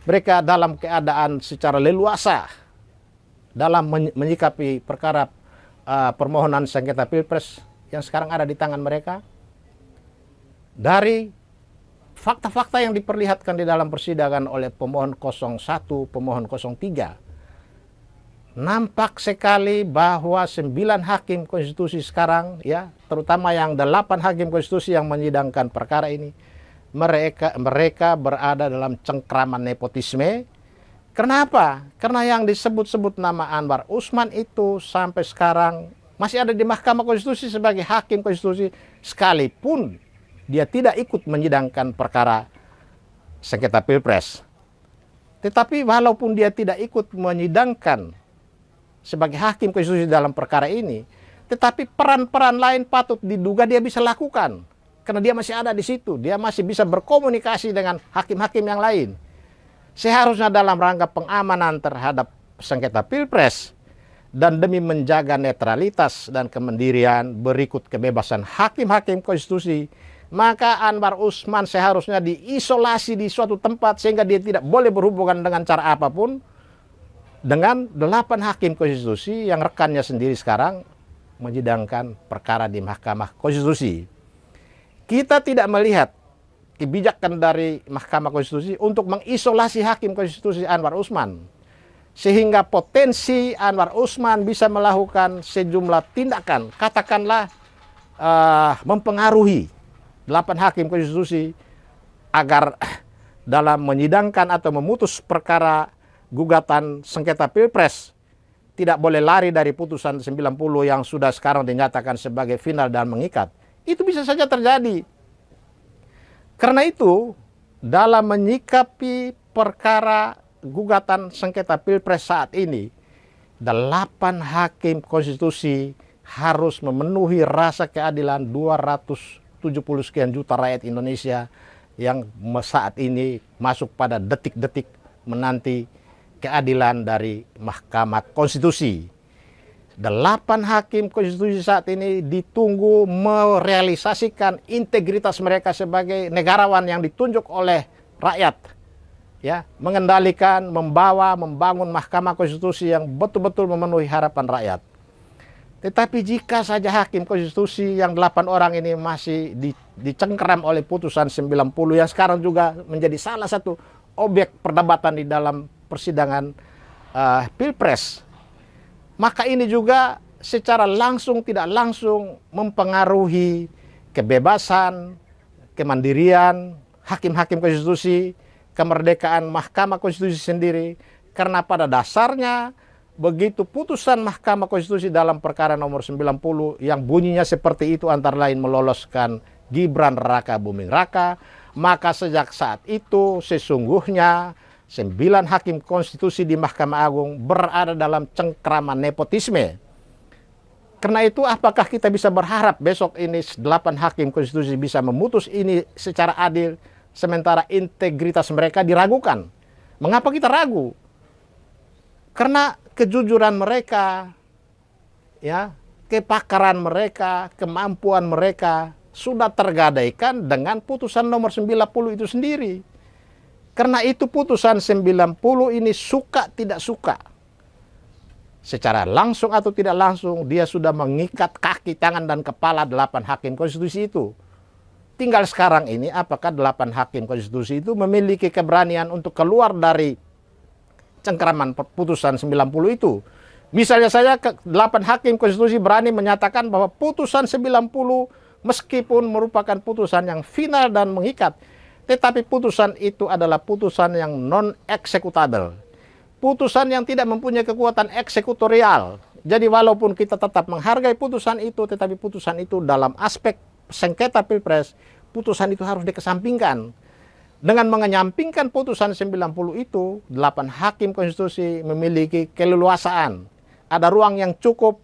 mereka dalam keadaan secara leluasa dalam menyikapi perkara permohonan sengketa pilpres yang sekarang ada di tangan mereka? Dari fakta-fakta yang diperlihatkan di dalam persidangan oleh pemohon 01, pemohon 03, nampak sekali bahwa 9 hakim konstitusi sekarang, ya, terutama yang 8 hakim konstitusi yang menyidangkan perkara ini, mereka berada dalam cengkraman nepotisme. Kenapa? Karena yang disebut-sebut nama Anwar Usman itu sampai sekarang masih ada di Mahkamah Konstitusi sebagai hakim konstitusi, sekalipun dia tidak ikut menyidangkan perkara sengketa pilpres. Tetapi walaupun dia tidak ikut menyidangkan sebagai hakim konstitusi dalam perkara ini, tetapi peran-peran lain patut diduga dia bisa lakukan. Karena dia masih ada di situ, dia masih bisa berkomunikasi dengan hakim-hakim yang lain. Seharusnya dalam rangka pengamanan terhadap sengketa pilpres dan demi menjaga netralitas dan kemandirian berikut kebebasan hakim-hakim konstitusi, maka Anwar Usman seharusnya diisolasi di suatu tempat sehingga dia tidak boleh berhubungan dengan cara apapun dengan 8 hakim konstitusi yang rekannya sendiri sekarang menyidangkan perkara di Mahkamah Konstitusi. Kita tidak melihat kebijakan dari Mahkamah Konstitusi untuk mengisolasi Hakim Konstitusi Anwar Usman. Sehingga potensi Anwar Usman bisa melakukan sejumlah tindakan, katakanlah mempengaruhi 8 Hakim Konstitusi agar dalam menyidangkan atau memutus perkara gugatan sengketa Pilpres tidak boleh lari dari putusan 90 yang sudah sekarang dinyatakan sebagai final dan mengikat. Itu bisa saja terjadi. Karena itu, dalam menyikapi perkara gugatan sengketa Pilpres saat ini, 8 Hakim Konstitusi harus memenuhi rasa keadilan 270 sekian juta rakyat Indonesia yang saat ini masuk pada detik-detik menanti keadilan dari Mahkamah Konstitusi. 8 Hakim Konstitusi saat ini ditunggu merealisasikan integritas mereka sebagai negarawan yang ditunjuk oleh rakyat, ya, mengendalikan, membangun Mahkamah Konstitusi yang betul-betul memenuhi harapan rakyat. Tetapi jika saja Hakim Konstitusi yang 8 orang ini masih dicengkeram oleh putusan 90 yang sekarang juga menjadi salah satu objek perdebatan di dalam persidangan Pilpres, maka ini juga secara langsung tidak langsung mempengaruhi kebebasan, kemandirian Hakim-Hakim Konstitusi, kemerdekaan Mahkamah Konstitusi sendiri, karena pada dasarnya begitu putusan Mahkamah Konstitusi dalam perkara nomor 90 yang bunyinya seperti itu antara lain meloloskan Gibran Raka Buming Raka, maka sejak saat itu sesungguhnya 9 Hakim Konstitusi di Mahkamah Agung berada dalam cengkraman nepotisme. Karena itu apakah kita bisa berharap besok ini 8 Hakim Konstitusi bisa memutus ini secara adil, sementara integritas mereka diragukan? Mengapa kita ragu? Karena kejujuran mereka, ya, kepakaran mereka, kemampuan mereka sudah tergadaikan dengan putusan nomor 90 itu sendiri. Karena itu putusan 90 ini suka tidak suka, secara langsung atau tidak langsung, dia sudah mengikat kaki, tangan, dan kepala 8 Hakim Konstitusi itu. Tinggal sekarang ini apakah 8 Hakim Konstitusi itu memiliki keberanian untuk keluar dari cengkraman putusan 90 itu. Misalnya saja 8 Hakim Konstitusi berani menyatakan bahwa putusan 90 meskipun merupakan putusan yang final dan mengikat, tetapi putusan itu adalah putusan yang non-executable. Putusan yang tidak mempunyai kekuatan eksekutorial. Jadi walaupun kita tetap menghargai putusan itu, tetapi putusan itu dalam aspek sengketa Pilpres, putusan itu harus dikesampingkan. Dengan mengenyampingkan putusan 90 itu, 8 Hakim Konstitusi memiliki keleluasaan. Ada ruang yang cukup,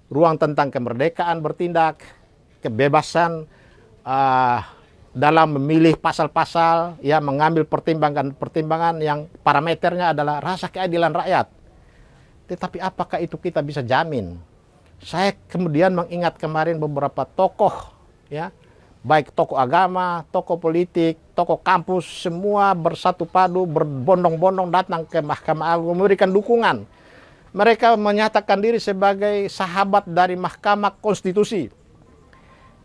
ruang tentang kemerdekaan bertindak, kebebasan dalam memilih pasal-pasal, ya, mengambil pertimbangan yang parameternya adalah rasa keadilan rakyat. Tetapi apakah itu kita bisa jamin? Saya kemudian mengingat kemarin beberapa tokoh, ya, baik tokoh agama, tokoh politik, tokoh kampus, semua bersatu padu, berbondong-bondong datang ke Mahkamah Agung memberikan dukungan. Mereka menyatakan diri sebagai sahabat dari Mahkamah Konstitusi.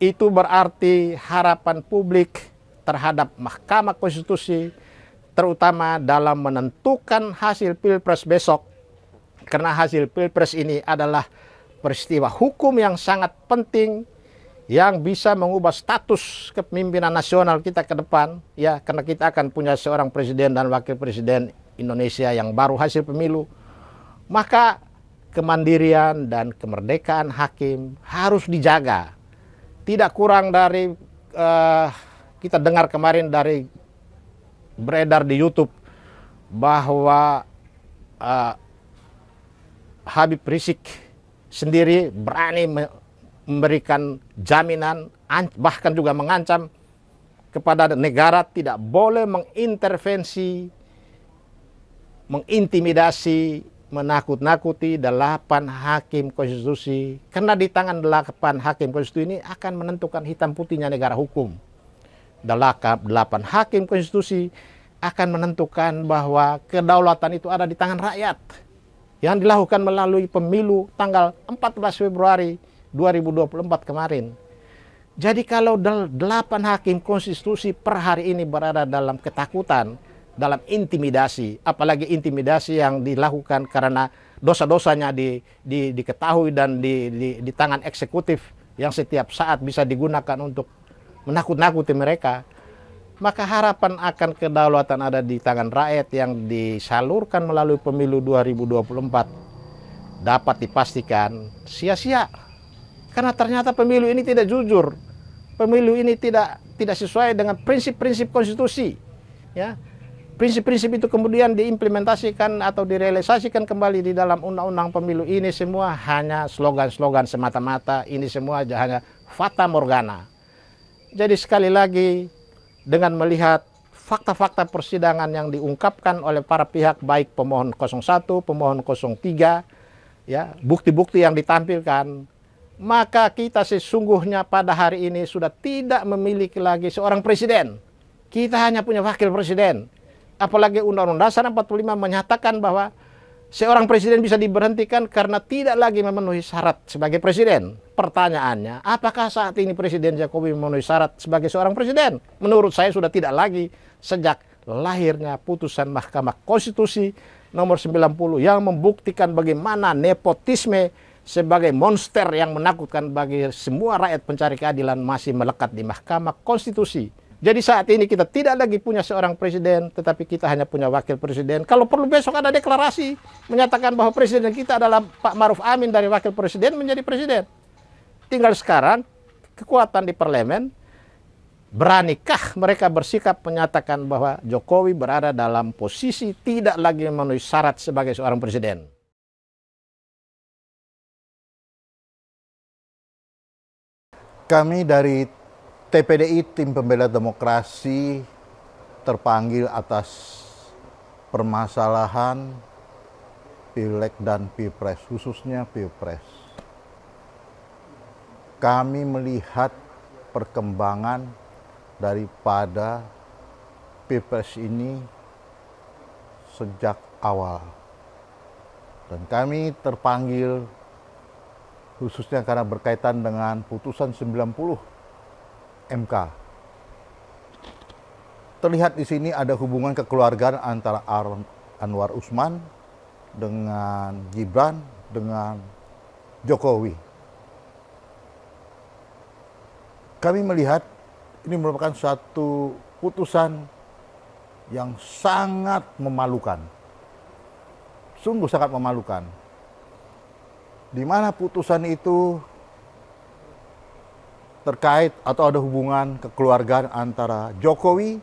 Itu berarti harapan publik terhadap Mahkamah Konstitusi, terutama dalam menentukan hasil Pilpres besok. Karena hasil Pilpres ini adalah peristiwa hukum yang sangat penting, yang bisa mengubah status kepemimpinan nasional kita ke depan, ya, karena kita akan punya seorang presiden dan wakil presiden Indonesia yang baru hasil pemilu. Maka kemandirian dan kemerdekaan hakim harus dijaga. Tidak kurang dari kita dengar kemarin dari beredar di YouTube bahwa Habib Rizik sendiri berani memberikan jaminan, bahkan juga mengancam kepada negara tidak boleh mengintervensi, mengintimidasi, menakut-nakuti 8 Hakim Konstitusi. Karena di tangan 8 Hakim Konstitusi ini akan menentukan hitam putihnya negara hukum. 8 Hakim Konstitusi akan menentukan bahwa kedaulatan itu ada di tangan rakyat, yang dilakukan melalui pemilu tanggal 14 Februari 2024 kemarin. Jadi kalau 8 hakim konstitusi per hari ini berada dalam ketakutan, dalam intimidasi, apalagi intimidasi yang dilakukan karena dosa-dosanya diketahui dan di tangan eksekutif yang setiap saat bisa digunakan untuk menakut-nakuti mereka, maka harapan akan kedaulatan ada di tangan rakyat yang disalurkan melalui pemilu 2024 dapat dipastikan sia-sia. Karena ternyata pemilu ini tidak jujur. Pemilu ini tidak sesuai dengan prinsip-prinsip konstitusi. Ya. Prinsip-prinsip itu kemudian diimplementasikan atau direalisasikan kembali di dalam undang-undang pemilu ini semua hanya slogan-slogan semata-mata. Ini semua hanya fata morgana. Jadi sekali lagi, dengan melihat fakta-fakta persidangan yang diungkapkan oleh para pihak, baik pemohon 01, pemohon 03, ya, bukti-bukti yang ditampilkan, maka kita sesungguhnya pada hari ini sudah tidak memiliki lagi seorang presiden. Kita hanya punya wakil presiden. Apalagi Undang-Undang Dasar 45 menyatakan bahwa seorang presiden bisa diberhentikan karena tidak lagi memenuhi syarat sebagai presiden. Pertanyaannya, apakah saat ini Presiden Jokowi memenuhi syarat sebagai seorang presiden? Menurut saya sudah tidak lagi sejak lahirnya putusan Mahkamah Konstitusi nomor 90 yang membuktikan bagaimana nepotisme sebagai monster yang menakutkan bagi semua rakyat pencari keadilan masih melekat di Mahkamah Konstitusi. Jadi saat ini kita tidak lagi punya seorang presiden, tetapi kita hanya punya wakil presiden. Kalau perlu besok ada deklarasi menyatakan bahwa presiden kita adalah Pak Maruf Amin dari wakil presiden menjadi presiden. Tinggal sekarang kekuatan di parlemen, beranikah mereka bersikap menyatakan bahwa Jokowi berada dalam posisi tidak lagi memenuhi syarat sebagai seorang presiden. Kami dari TPDI, Tim Pembela Demokrasi, terpanggil atas permasalahan Pileg dan Pilpres, khususnya Pilpres. Kami melihat perkembangan daripada Pilpres ini sejak awal. Dan kami terpanggil khususnya karena berkaitan dengan putusan 90 MK. Terlihat di sini ada hubungan kekeluargaan antara Anwar Usman dengan Gibran dengan Jokowi. Kami melihat ini merupakan suatu putusan yang sangat memalukan. Sungguh sangat memalukan. Di mana putusan itu terkait atau ada hubungan kekeluargaan antara Jokowi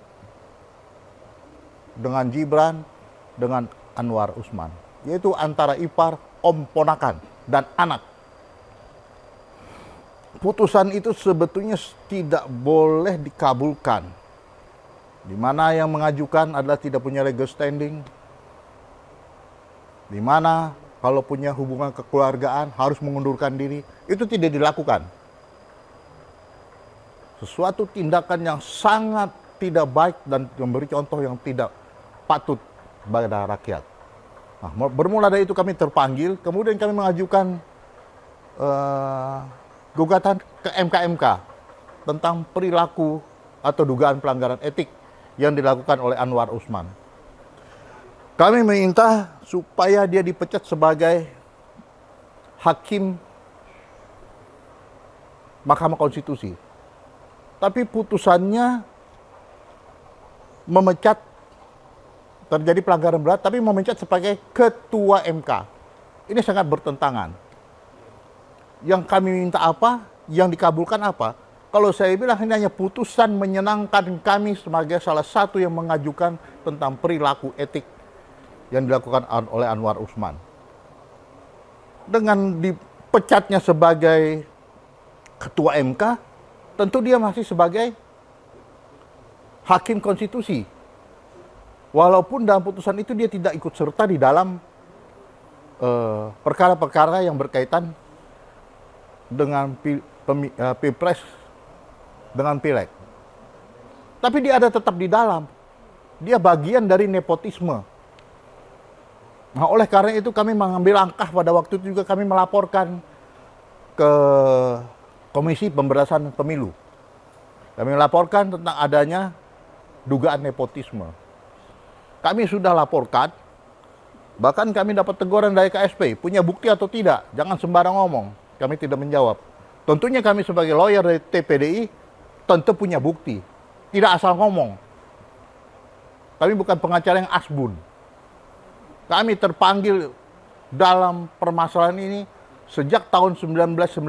dengan Gibran dengan Anwar Usman, yaitu antara ipar, om, ponakan, dan anak. Putusan itu sebetulnya tidak boleh dikabulkan, di mana yang mengajukan adalah tidak punya legal standing, di mana kalau punya hubungan kekeluargaan harus mengundurkan diri, itu tidak dilakukan. Sesuatu tindakan yang sangat tidak baik dan memberi contoh yang tidak patut pada rakyat. Nah, bermula dari itu kami terpanggil, kemudian kami mengajukan gugatan ke MK tentang perilaku atau dugaan pelanggaran etik yang dilakukan oleh Anwar Usman. Kami meminta supaya dia dipecat sebagai hakim Mahkamah Konstitusi. Tapi putusannya memecat, terjadi pelanggaran berat, tapi memecat sebagai ketua MK. Ini sangat bertentangan. Yang kami minta apa? Yang dikabulkan apa? Kalau saya bilang ini hanya putusan menyenangkan kami sebagai salah satu yang mengajukan tentang perilaku etik yang dilakukan oleh Anwar Usman. Dengan dipecatnya sebagai ketua MK, tentu dia masih sebagai hakim konstitusi. Walaupun dalam putusan itu dia tidak ikut serta di dalam perkara-perkara yang berkaitan dengan Pilpres dengan Pileg. Tapi dia ada tetap di dalam. Dia bagian dari nepotisme. Nah, oleh karena itu kami mengambil langkah pada waktu itu juga kami melaporkan ke Komisi Pemberantasan Pemilu Kami melaporkan tentang adanya dugaan nepotisme. Kami sudah laporkan, bahkan kami dapat teguran dari KSP, punya bukti atau tidak, jangan sembarang ngomong. Kami tidak menjawab. Tentunya kami sebagai lawyer dari TPDI tentu punya bukti, tidak asal ngomong. Kami bukan pengacara yang asbun. Kami terpanggil dalam permasalahan ini sejak tahun 1996.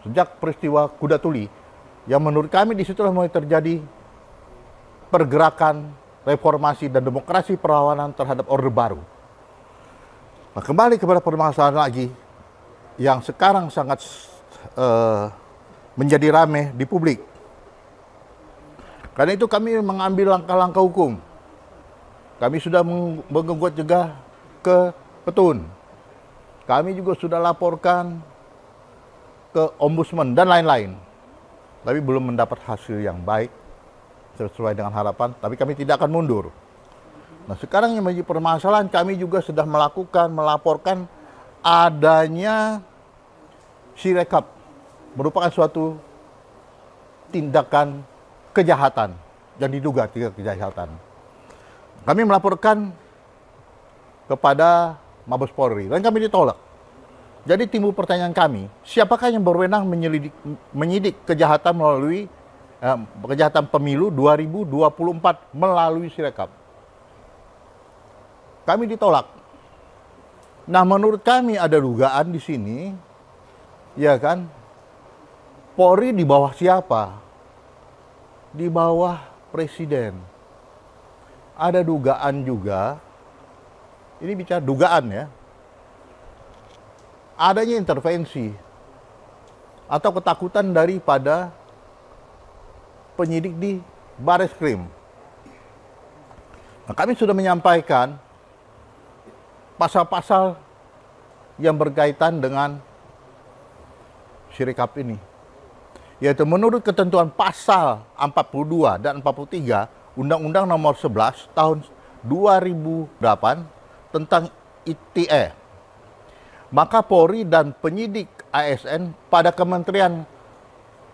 Sejak peristiwa Kuda Tuli, yang menurut kami disitulah mulai terjadi pergerakan reformasi dan demokrasi perlawanan terhadap Orde Baru. Nah, kembali kepada permasalahan lagi yang sekarang sangat menjadi ramai di publik. Karena itu kami mengambil langkah-langkah hukum. Kami sudah menggugat juga ke Petun. Kami juga sudah laporkan ke Ombudsman dan lain-lain. Tapi belum mendapat hasil yang baik sesuai dengan harapan, tapi kami tidak akan mundur. Nah, sekarang yang menjadi permasalahan, kami juga sudah melaporkan adanya Sirekap, merupakan suatu tindakan kejahatan yang diduga kejahatan. Kami melaporkan kepada Mabes Polri dan kami ditolak. Jadi timbul pertanyaan kami, siapakah yang berwenang menyidik kejahatan melalui kejahatan pemilu 2024 melalui Sirekap? Kami ditolak. Nah, menurut kami ada dugaan di sini, ya kan? Polri di bawah siapa? Di bawah Presiden. Ada dugaan juga, ini bicara dugaan ya, adanya intervensi atau ketakutan daripada penyidik di Bareskrim. Nah, kami sudah menyampaikan pasal-pasal yang berkaitan dengan Sirekap ini, yaitu menurut ketentuan pasal 42 dan 43 Undang-Undang Nomor 11 Tahun 2008 tentang ITE, maka Polri dan penyidik ASN pada Kementerian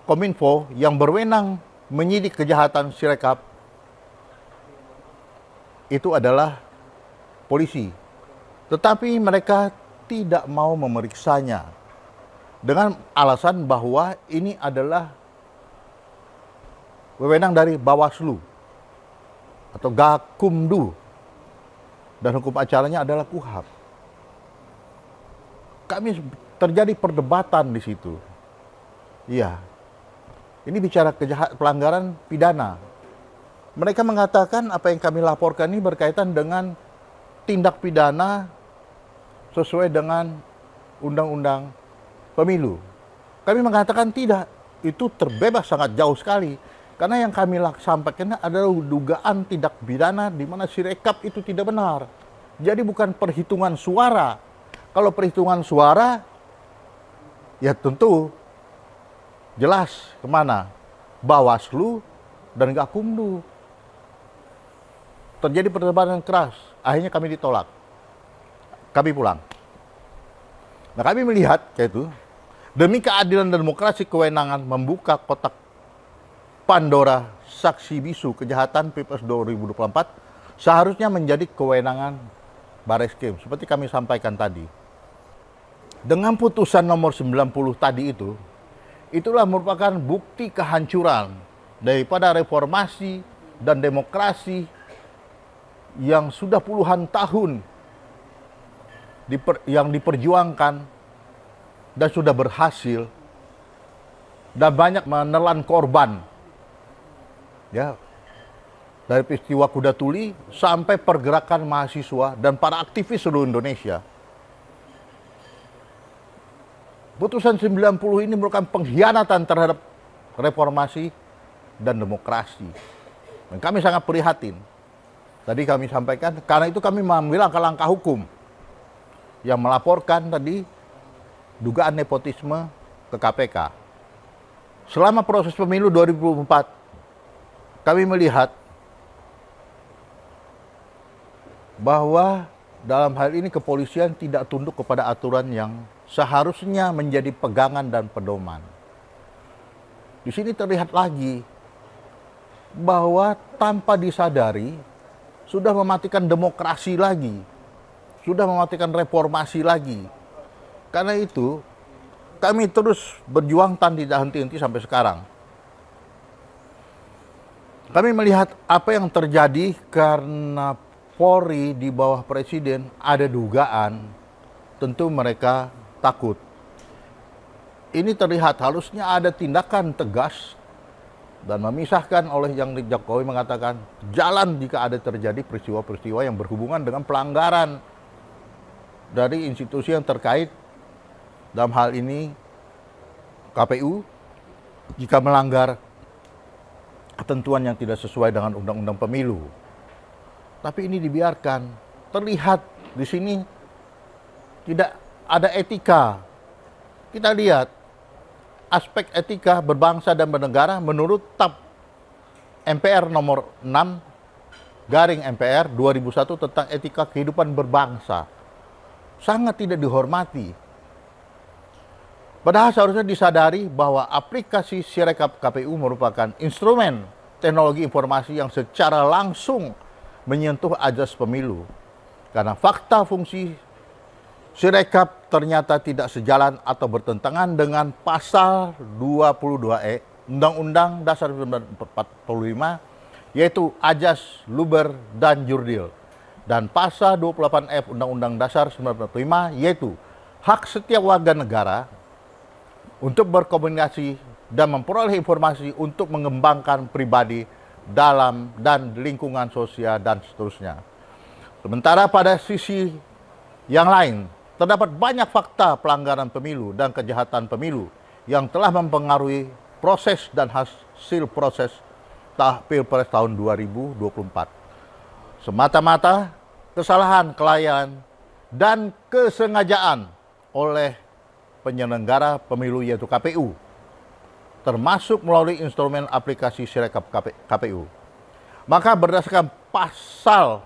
Kominfo yang berwenang menyidik kejahatan Sirekap itu adalah polisi. Tetapi mereka tidak mau memeriksanya dengan alasan bahwa ini adalah wewenang dari Bawaslu atau Gakumdu dan hukum acaranya adalah KUHAP. Kami terjadi perdebatan di situ. Iya. Ini bicara pelanggaran pidana. Mereka mengatakan apa yang kami laporkan ini berkaitan dengan tindak pidana sesuai dengan Undang-Undang Pemilu. Kami mengatakan tidak, itu terbebas sangat jauh sekali. Karena yang kami sampaikan adalah dugaan tindak pidana di mana Sirekap itu tidak benar. Jadi bukan perhitungan suara. Kalau perhitungan suara, ya tentu jelas kemana? Bawaslu dan Gakumdu. Terjadi perdebatan keras. Akhirnya kami ditolak. Kami pulang. Nah, kami melihat kayak itu, demi keadilan dan demokrasi, kewenangan membuka kotak Pandora saksi bisu kejahatan Pilpres 2024 seharusnya menjadi kewenangan Bareskrim, seperti kami sampaikan tadi. Dengan putusan nomor 90 tadi itu, itulah merupakan bukti kehancuran daripada reformasi dan demokrasi yang sudah puluhan tahun yang diperjuangkan dan sudah berhasil dan banyak menelan korban, ya, dari peristiwa Kuda Tuli sampai pergerakan mahasiswa dan para aktivis seluruh Indonesia. Putusan 90 ini merupakan pengkhianatan terhadap reformasi dan demokrasi. Dan kami sangat prihatin. Tadi kami sampaikan, karena itu kami mengambil langkah-langkah hukum yang melaporkan tadi dugaan nepotisme ke KPK. Selama proses pemilu 2024, kami melihat bahwa dalam hal ini kepolisian tidak tunduk kepada aturan yang seharusnya menjadi pegangan dan pedoman. Di sini terlihat lagi bahwa tanpa disadari sudah mematikan demokrasi lagi, sudah mematikan reformasi lagi. Karena itu kami terus berjuang tanpa tidak henti-henti sampai sekarang. Kami melihat apa yang terjadi karena Polri di bawah Presiden ada dugaan, tentu mereka takut. Ini terlihat harusnya ada tindakan tegas dan memisahkan oleh yang Jokowi mengatakan jalan jika ada terjadi peristiwa-peristiwa yang berhubungan dengan pelanggaran dari institusi yang terkait, dalam hal ini KPU, jika melanggar ketentuan yang tidak sesuai dengan undang-undang pemilu. Tapi ini dibiarkan. Terlihat di sini tidak ada etika. Kita lihat aspek etika berbangsa dan bernegara menurut TAP MPR nomor 6 garing MPR 2001 tentang etika kehidupan berbangsa. Sangat tidak dihormati. Padahal seharusnya disadari bahwa aplikasi Sirekap KPU merupakan instrumen teknologi informasi yang secara langsung menyentuh azas pemilu. Karena fakta fungsi Sirekap ternyata tidak sejalan atau bertentangan dengan pasal 22E Undang-Undang Dasar 1945, yaitu azas luber dan jurdil. Dan pasal 28F Undang-Undang Dasar 1945, yaitu hak setiap warga negara untuk berkomunikasi dan memperoleh informasi untuk mengembangkan pribadi dalam dan lingkungan sosial dan seterusnya. Sementara pada sisi yang lain, terdapat banyak fakta pelanggaran pemilu dan kejahatan pemilu yang telah mempengaruhi proses dan hasil proses Pilpres tahun 2024. Semata-mata kesalahan, kelalaian, dan kesengajaan oleh penyelenggara pemilu yaitu KPU, termasuk melalui instrumen aplikasi Sirekap KPU. Maka berdasarkan pasal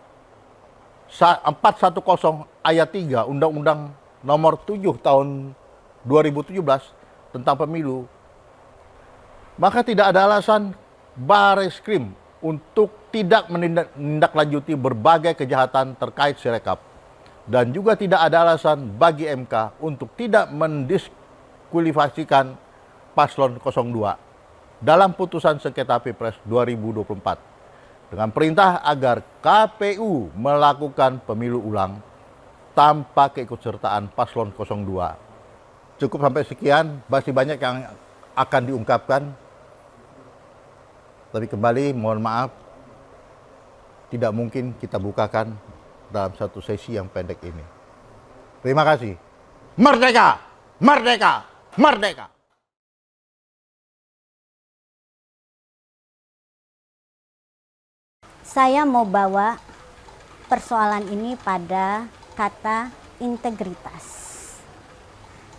410 ayat 3 Undang-Undang nomor 7 tahun 2017 tentang pemilu, maka tidak ada alasan Bareskrim untuk tidak menindaklanjuti berbagai kejahatan terkait Sirekap. Dan juga tidak ada alasan bagi MK untuk tidak mendiskualifikasikan paslon 02 dalam putusan sengketa Pilpres 2024 dengan perintah agar KPU melakukan pemilu ulang tanpa keikutsertaan paslon 02. Cukup sampai sekian, masih banyak yang akan diungkapkan. Tapi kembali mohon maaf, tidak mungkin kita bukakan dalam satu sesi yang pendek ini. Terima kasih. Merdeka! Merdeka! Merdeka! Saya mau bawa persoalan ini pada kata integritas.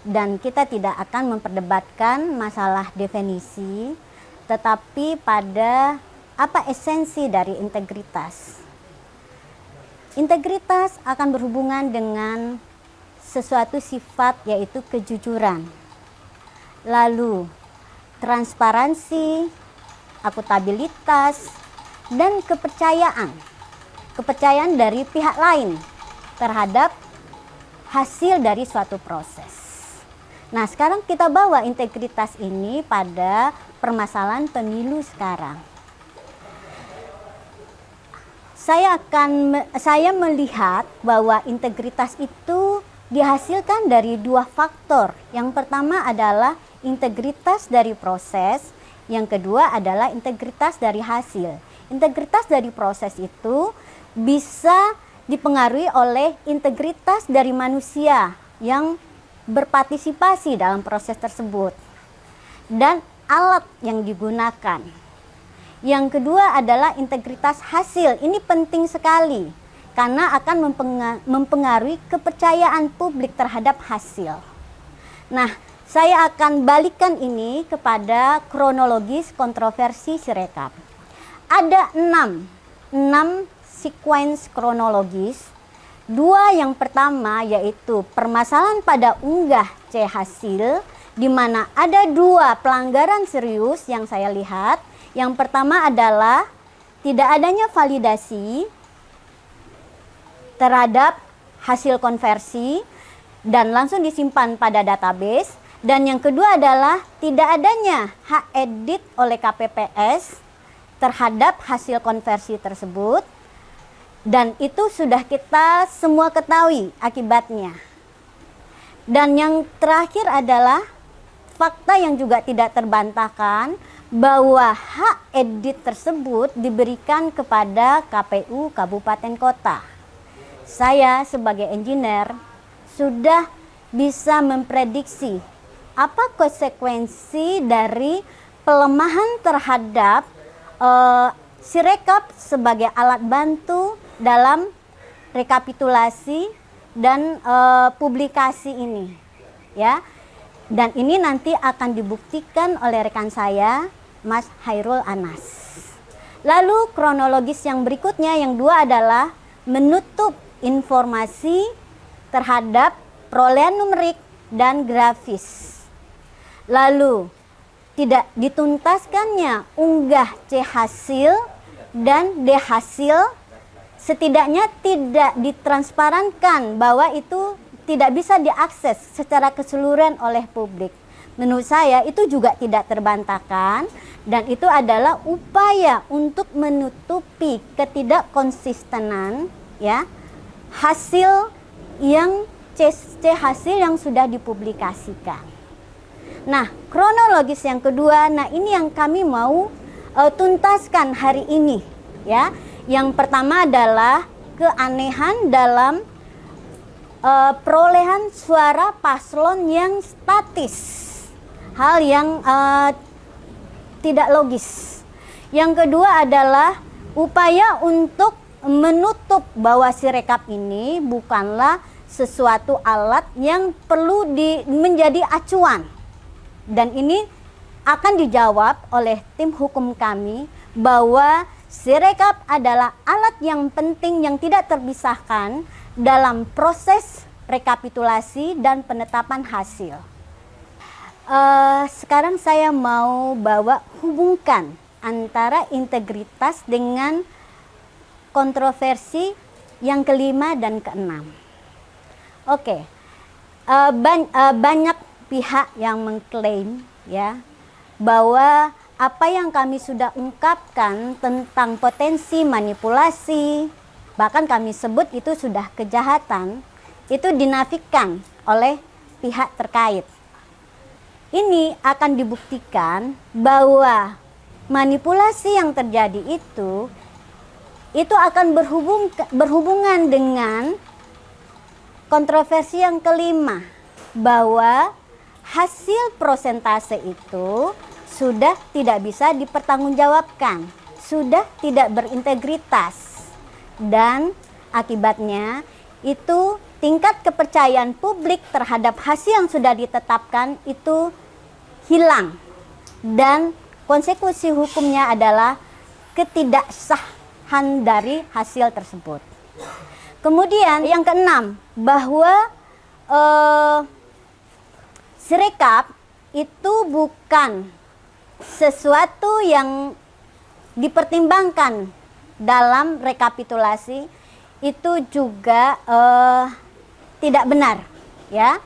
Dan kita tidak akan memperdebatkan masalah definisi, tetapi pada apa esensi dari integritas. Integritas akan berhubungan dengan sesuatu sifat yaitu kejujuran. Lalu transparansi, akuntabilitas, dan kepercayaan. Kepercayaan dari pihak lain terhadap hasil dari suatu proses. Nah, sekarang kita bawa integritas ini pada permasalahan pemilu sekarang. Saya melihat bahwa integritas itu dihasilkan dari dua faktor. Yang pertama adalah integritas dari proses, yang kedua adalah integritas dari hasil. Integritas dari proses itu bisa dipengaruhi oleh integritas dari manusia yang berpartisipasi dalam proses tersebut dan alat yang digunakan. Yang kedua adalah integritas hasil. Ini penting sekali karena akan mempengaruhi kepercayaan publik terhadap hasil. Nah, saya akan balikkan ini kepada kronologis kontroversi Sirekap. Ada 6 sequence kronologis. Dua yang pertama yaitu permasalahan pada unggah C hasil di mana ada 2 pelanggaran serius yang saya lihat. Yang pertama adalah tidak adanya validasi terhadap hasil konversi dan langsung disimpan pada database. Dan yang kedua adalah tidak adanya hak edit oleh KPPS terhadap hasil konversi tersebut. Dan itu sudah kita semua ketahui akibatnya. Dan yang terakhir adalah fakta yang juga tidak terbantahkan bahwa hak edit tersebut diberikan kepada KPU Kabupaten Kota. Saya sebagai engineer sudah bisa memprediksi apa konsekuensi dari pelemahan terhadap Sirekap sebagai alat bantu dalam rekapitulasi dan publikasi ini, ya. Dan ini nanti akan dibuktikan oleh rekan saya, Mas Hairul Anas. Lalu kronologis yang berikutnya yang 2 adalah menutup informasi terhadap perolehan numerik dan grafis. Lalu tidak dituntaskannya unggah C hasil dan D hasil, setidaknya tidak ditransparankan bahwa itu tidak bisa diakses secara keseluruhan oleh publik. Menurut saya itu juga tidak terbantahkan, dan itu adalah upaya untuk menutupi ketidakkonsistenan, ya, hasil yang C hasil yang sudah dipublikasikan. Nah, kronologis yang kedua, nah ini yang kami mau tuntaskan hari ini, ya. Yang pertama adalah keanehan dalam perolehan suara paslon yang statis, hal yang tidak logis. Yang kedua adalah upaya untuk menutup bahwa Sirekap ini bukanlah sesuatu alat yang perlu menjadi acuan. Dan ini akan dijawab oleh tim hukum kami bahwa Sirekap adalah alat yang penting yang tidak terpisahkan dalam proses rekapitulasi dan penetapan hasil. Sekarang saya mau hubungkan antara integritas dengan kontroversi yang kelima dan keenam. Oke, banyak pihak yang mengklaim, ya, bahwa apa yang kami sudah ungkapkan tentang potensi manipulasi, bahkan kami sebut itu sudah kejahatan, itu dinafikan oleh pihak terkait. Ini akan dibuktikan bahwa manipulasi yang terjadi itu akan berhubungan dengan kontroversi yang kelima, bahwa hasil prosentase itu sudah tidak bisa dipertanggungjawabkan, sudah tidak berintegritas, dan akibatnya itu tingkat kepercayaan publik terhadap hasil yang sudah ditetapkan itu hilang, dan konsekuensi hukumnya adalah ketidaksahan dari hasil tersebut. Kemudian yang keenam, bahwa Sirekap itu bukan sesuatu yang dipertimbangkan dalam rekapitulasi, itu juga tidak benar, ya.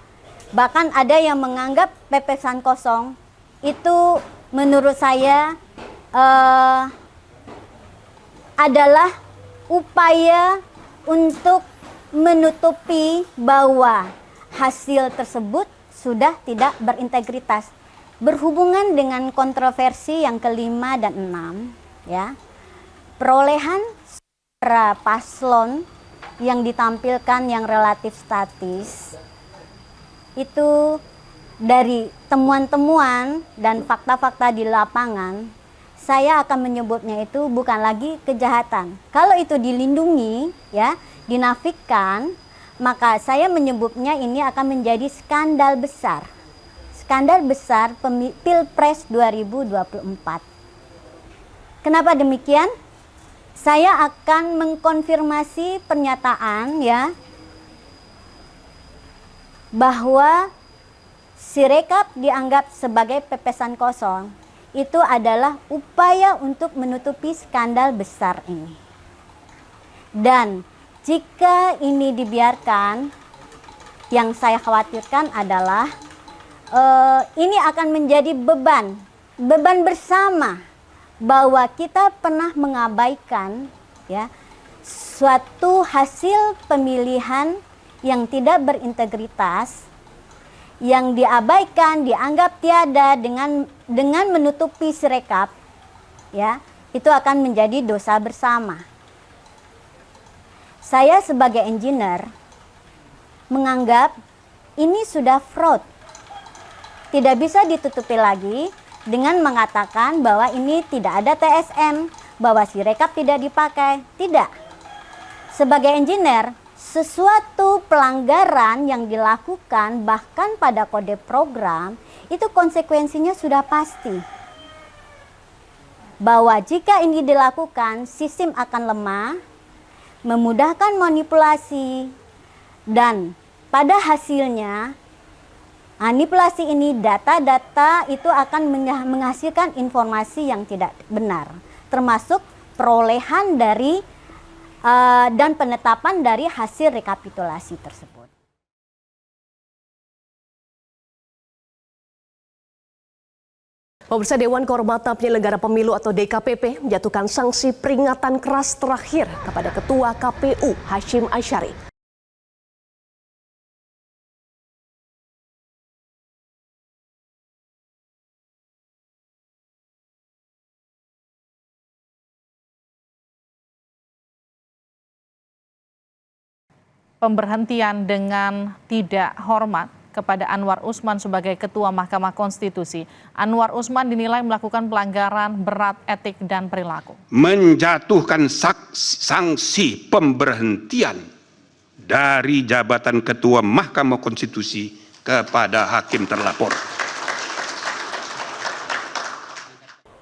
Bahkan ada yang menganggap pepesan kosong itu menurut saya adalah upaya untuk menutupi bahwa hasil tersebut sudah tidak berintegritas. Berhubungan dengan kontroversi yang kelima dan enam, ya, perolehan suara paslon yang ditampilkan yang relatif statis itu dari temuan-temuan dan fakta-fakta di lapangan, saya akan menyebutnya itu bukan lagi kejahatan. Kalau itu dilindungi, ya, dinafikan, maka saya menyebutnya ini akan menjadi skandal besar. Skandal besar Pilpres 2024. Kenapa demikian? Saya akan mengkonfirmasi pernyataan, ya, bahwa Sirekap dianggap sebagai pepesan kosong, itu adalah upaya untuk menutupi skandal besar ini. Dan jika ini dibiarkan, yang saya khawatirkan adalah ini akan menjadi beban bersama, bahwa kita pernah mengabaikan ya suatu hasil pemilihan yang tidak berintegritas, yang diabaikan, dianggap tiada dengan menutupi Sirekap, ya, itu akan menjadi dosa bersama. Saya sebagai engineer menganggap ini sudah fraud. Tidak bisa ditutupi lagi dengan mengatakan bahwa ini tidak ada TSM, bahwa Sirekap tidak dipakai. Tidak. Sebagai engineer, sesuatu pelanggaran yang dilakukan bahkan pada kode program itu konsekuensinya sudah pasti, bahwa jika ini dilakukan sistem akan lemah, memudahkan manipulasi, dan pada hasilnya manipulasi ini data-data itu akan menghasilkan informasi yang tidak benar, termasuk perolehan dari dan penetapan dari hasil rekapitulasi tersebut. Pemirsa, Dewan Kehormatan Penyelenggara Pemilu atau DKPP menjatuhkan sanksi peringatan keras terakhir kepada Ketua KPU Hashim Asyari. Pemberhentian dengan tidak hormat kepada Anwar Usman sebagai Ketua Mahkamah Konstitusi. Anwar Usman dinilai melakukan pelanggaran berat etik dan perilaku. Menjatuhkan sanksi pemberhentian dari jabatan Ketua Mahkamah Konstitusi kepada hakim terlapor.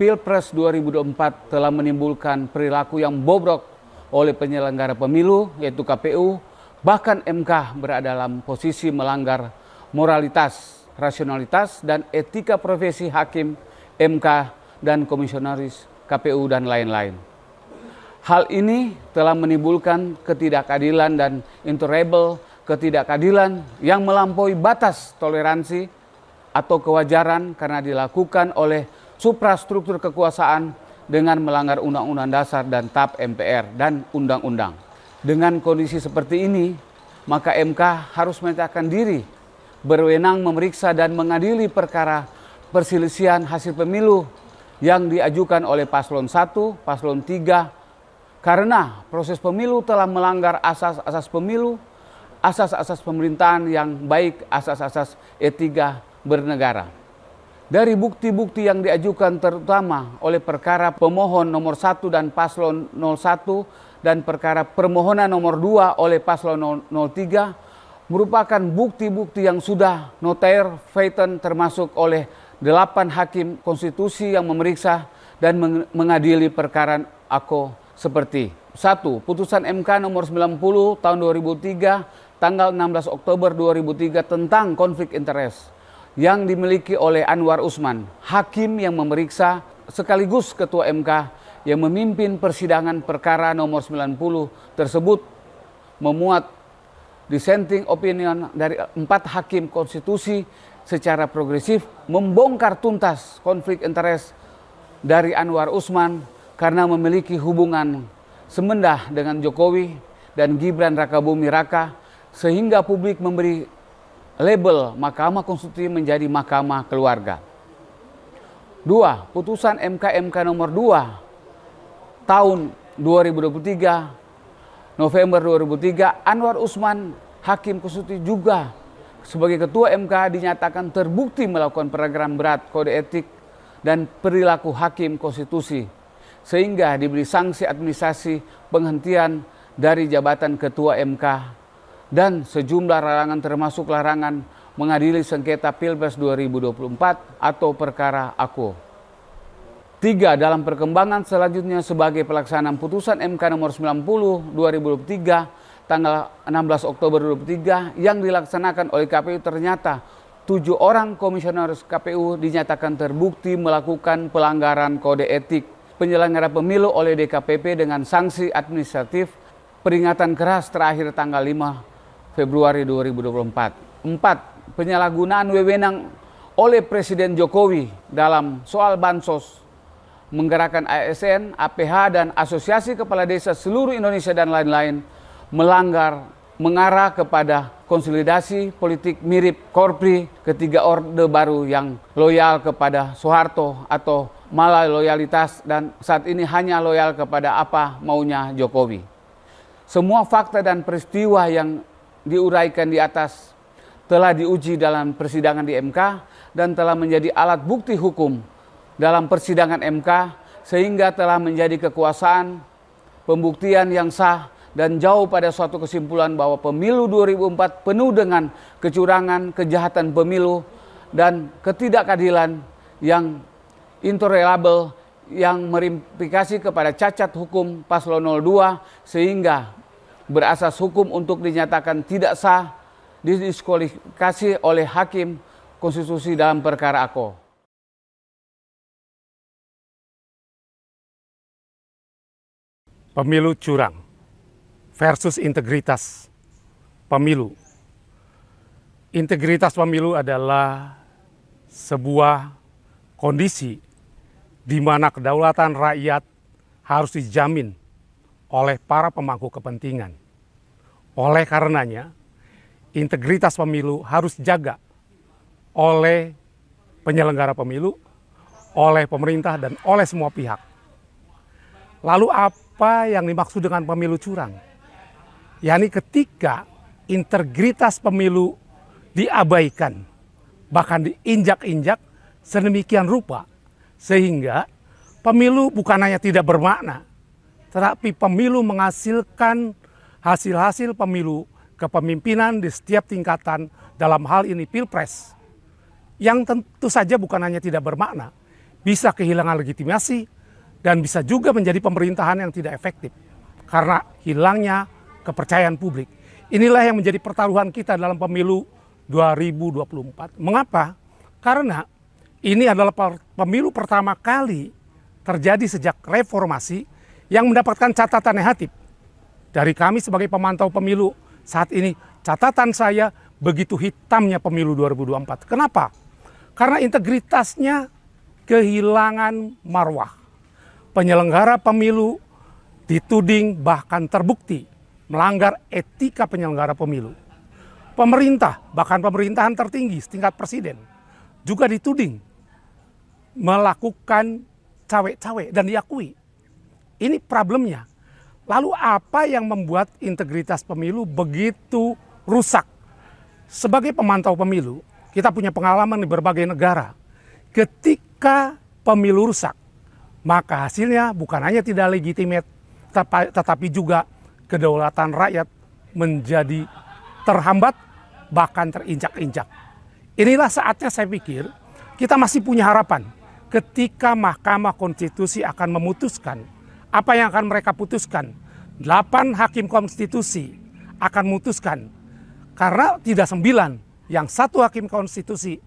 Pilpres 2024 telah menimbulkan perilaku yang bobrok oleh penyelenggara pemilu, yaitu KPU. Bahkan MK berada dalam posisi melanggar moralitas, rasionalitas, dan etika profesi hakim, MK, dan komisionaris KPU, dan lain-lain. Hal ini telah menimbulkan ketidakadilan dan intolerable, ketidakadilan yang melampaui batas toleransi atau kewajaran karena dilakukan oleh suprastruktur kekuasaan dengan melanggar Undang-Undang Dasar dan TAP MPR dan Undang-Undang. Dengan kondisi seperti ini, maka MK harus menyatakan diri berwenang memeriksa dan mengadili perkara perselisihan hasil pemilu yang diajukan oleh Paslon 1, Paslon 3, karena proses pemilu telah melanggar asas-asas pemilu, asas-asas pemerintahan yang baik, asas-asas etika bernegara. Dari bukti-bukti yang diajukan terutama oleh perkara pemohon nomor 1 dan Paslon 01 dan perkara permohonan nomor 2 oleh Paslon 03 merupakan bukti-bukti yang sudah notair feiten termasuk oleh 8 hakim konstitusi yang memeriksa dan mengadili perkara AKO seperti 1. Putusan MK nomor 90 tahun 2003 tanggal 16 Oktober 2003 tentang konflik interest yang dimiliki oleh Anwar Usman, hakim yang memeriksa sekaligus Ketua MK yang memimpin persidangan perkara nomor 90 tersebut memuat dissenting opinion dari 4 hakim konstitusi secara progresif membongkar tuntas konflik interest dari Anwar Usman karena memiliki hubungan semendah dengan Jokowi dan Gibran Rakabuming Raka sehingga publik memberi label Mahkamah Konstitusi menjadi Mahkamah Keluarga. 2. Putusan MK nomor 2 tahun 2023 November 2003 Anwar Usman Hakim Konstitusi juga sebagai Ketua MK dinyatakan terbukti melakukan pelanggaran berat kode etik dan perilaku Hakim Konstitusi sehingga diberi sanksi administrasi penghentian dari jabatan Ketua MK dan sejumlah larangan termasuk larangan mengadili sengketa Pilpres 2024 atau perkara AKO. 3. Dalam perkembangan selanjutnya sebagai pelaksanaan putusan MK nomor 90 2023 tanggal 16 Oktober 2023 yang dilaksanakan oleh KPU ternyata 7 orang komisioner KPU dinyatakan terbukti melakukan pelanggaran kode etik penyelenggara pemilu oleh DKPP dengan sanksi administratif peringatan keras terakhir tanggal 5 Februari 2024. 4. Penyalahgunaan wewenang oleh Presiden Jokowi dalam soal bansos, menggerakkan ASN, APH, dan Asosiasi Kepala Desa seluruh Indonesia dan lain-lain, mengarah kepada konsolidasi politik mirip Korpri ketiga Orde Baru yang loyal kepada Soeharto atau malah loyalitas dan saat ini hanya loyal kepada apa maunya Jokowi. Semua fakta dan peristiwa yang diuraikan di atas telah diuji dalam persidangan di MK dan telah menjadi alat bukti hukum dalam persidangan MK sehingga telah menjadi kekuasaan pembuktian yang sah dan jauh pada suatu kesimpulan bahwa pemilu 2004 penuh dengan kecurangan, kejahatan pemilu, dan ketidakadilan yang intolerable yang verifikasi kepada cacat hukum paslon 02 sehingga berasas hukum untuk dinyatakan tidak sah didiskualifikasi oleh Hakim Konstitusi dalam perkara AKO. Pemilu curang versus integritas pemilu. Integritas pemilu adalah sebuah kondisi di mana kedaulatan rakyat harus dijamin oleh para pemangku kepentingan. Oleh karenanya, integritas pemilu harus dijaga oleh penyelenggara pemilu, oleh pemerintah, dan oleh semua pihak. Lalu apa yang dimaksud dengan pemilu curang? yakni ketika integritas pemilu diabaikan, bahkan diinjak-injak sedemikian rupa, sehingga pemilu bukan hanya tidak bermakna, tetapi pemilu menghasilkan hasil-hasil pemilu kepemimpinan di setiap tingkatan, dalam hal ini Pilpres, yang tentu saja bukan hanya tidak bermakna, bisa kehilangan legitimasi, dan bisa juga menjadi pemerintahan yang tidak efektif, karena hilangnya kepercayaan publik. Inilah yang menjadi pertaruhan kita dalam pemilu 2024. Mengapa? Karena ini adalah pemilu pertama kali terjadi sejak reformasi yang mendapatkan catatan negatif. Dari kami sebagai pemantau pemilu saat ini, catatan saya begitu hitamnya pemilu 2024. Kenapa? Karena integritasnya kehilangan marwah. Penyelenggara pemilu dituding bahkan terbukti melanggar etika penyelenggara pemilu. Pemerintah, bahkan pemerintahan tertinggi setingkat presiden, juga dituding melakukan cawe-cawe dan diakui. Ini problemnya. Lalu apa yang membuat integritas pemilu begitu rusak? Sebagai pemantau pemilu, kita punya pengalaman di berbagai negara. Ketika pemilu rusak, maka hasilnya bukan hanya tidak legitimate, tetapi juga kedaulatan rakyat menjadi terhambat, bahkan terinjak-injak. Inilah saatnya saya pikir kita masih punya harapan ketika Mahkamah Konstitusi akan memutuskan apa yang akan mereka putuskan. 8 hakim konstitusi akan memutuskan, karena tidak 9, yang 1 hakim konstitusi,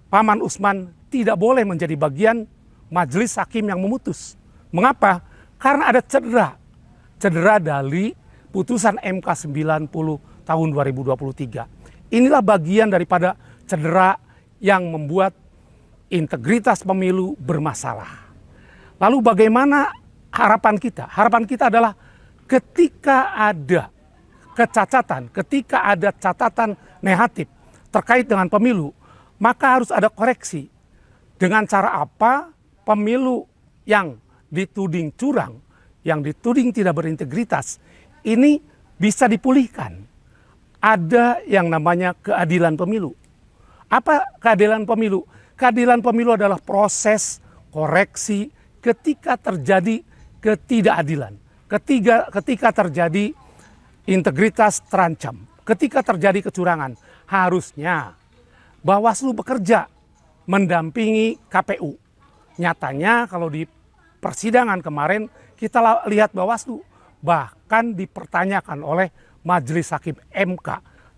Paman Usman, tidak boleh menjadi bagian majelis hakim yang memutus. Mengapa? Karena ada cedera dari putusan MK 90 tahun 2023. Inilah bagian daripada cedera yang membuat integritas pemilu bermasalah. Lalu bagaimana harapan kita? Harapan kita adalah ketika ada kecacatan, ketika ada catatan negatif terkait dengan pemilu, maka harus ada koreksi. Dengan cara apa pemilu yang dituding curang, yang dituding tidak berintegritas, ini bisa dipulihkan. Ada yang namanya keadilan pemilu. Apa keadilan pemilu? Keadilan pemilu adalah proses koreksi ketika terjadi ketidakadilan. Ketika terjadi integritas terancam. Ketika terjadi kecurangan. Harusnya Bawaslu bekerja mendampingi KPU. Nyatanya kalau di persidangan kemarin kita lihat Bawaslu bahkan dipertanyakan oleh Majelis Hakim MK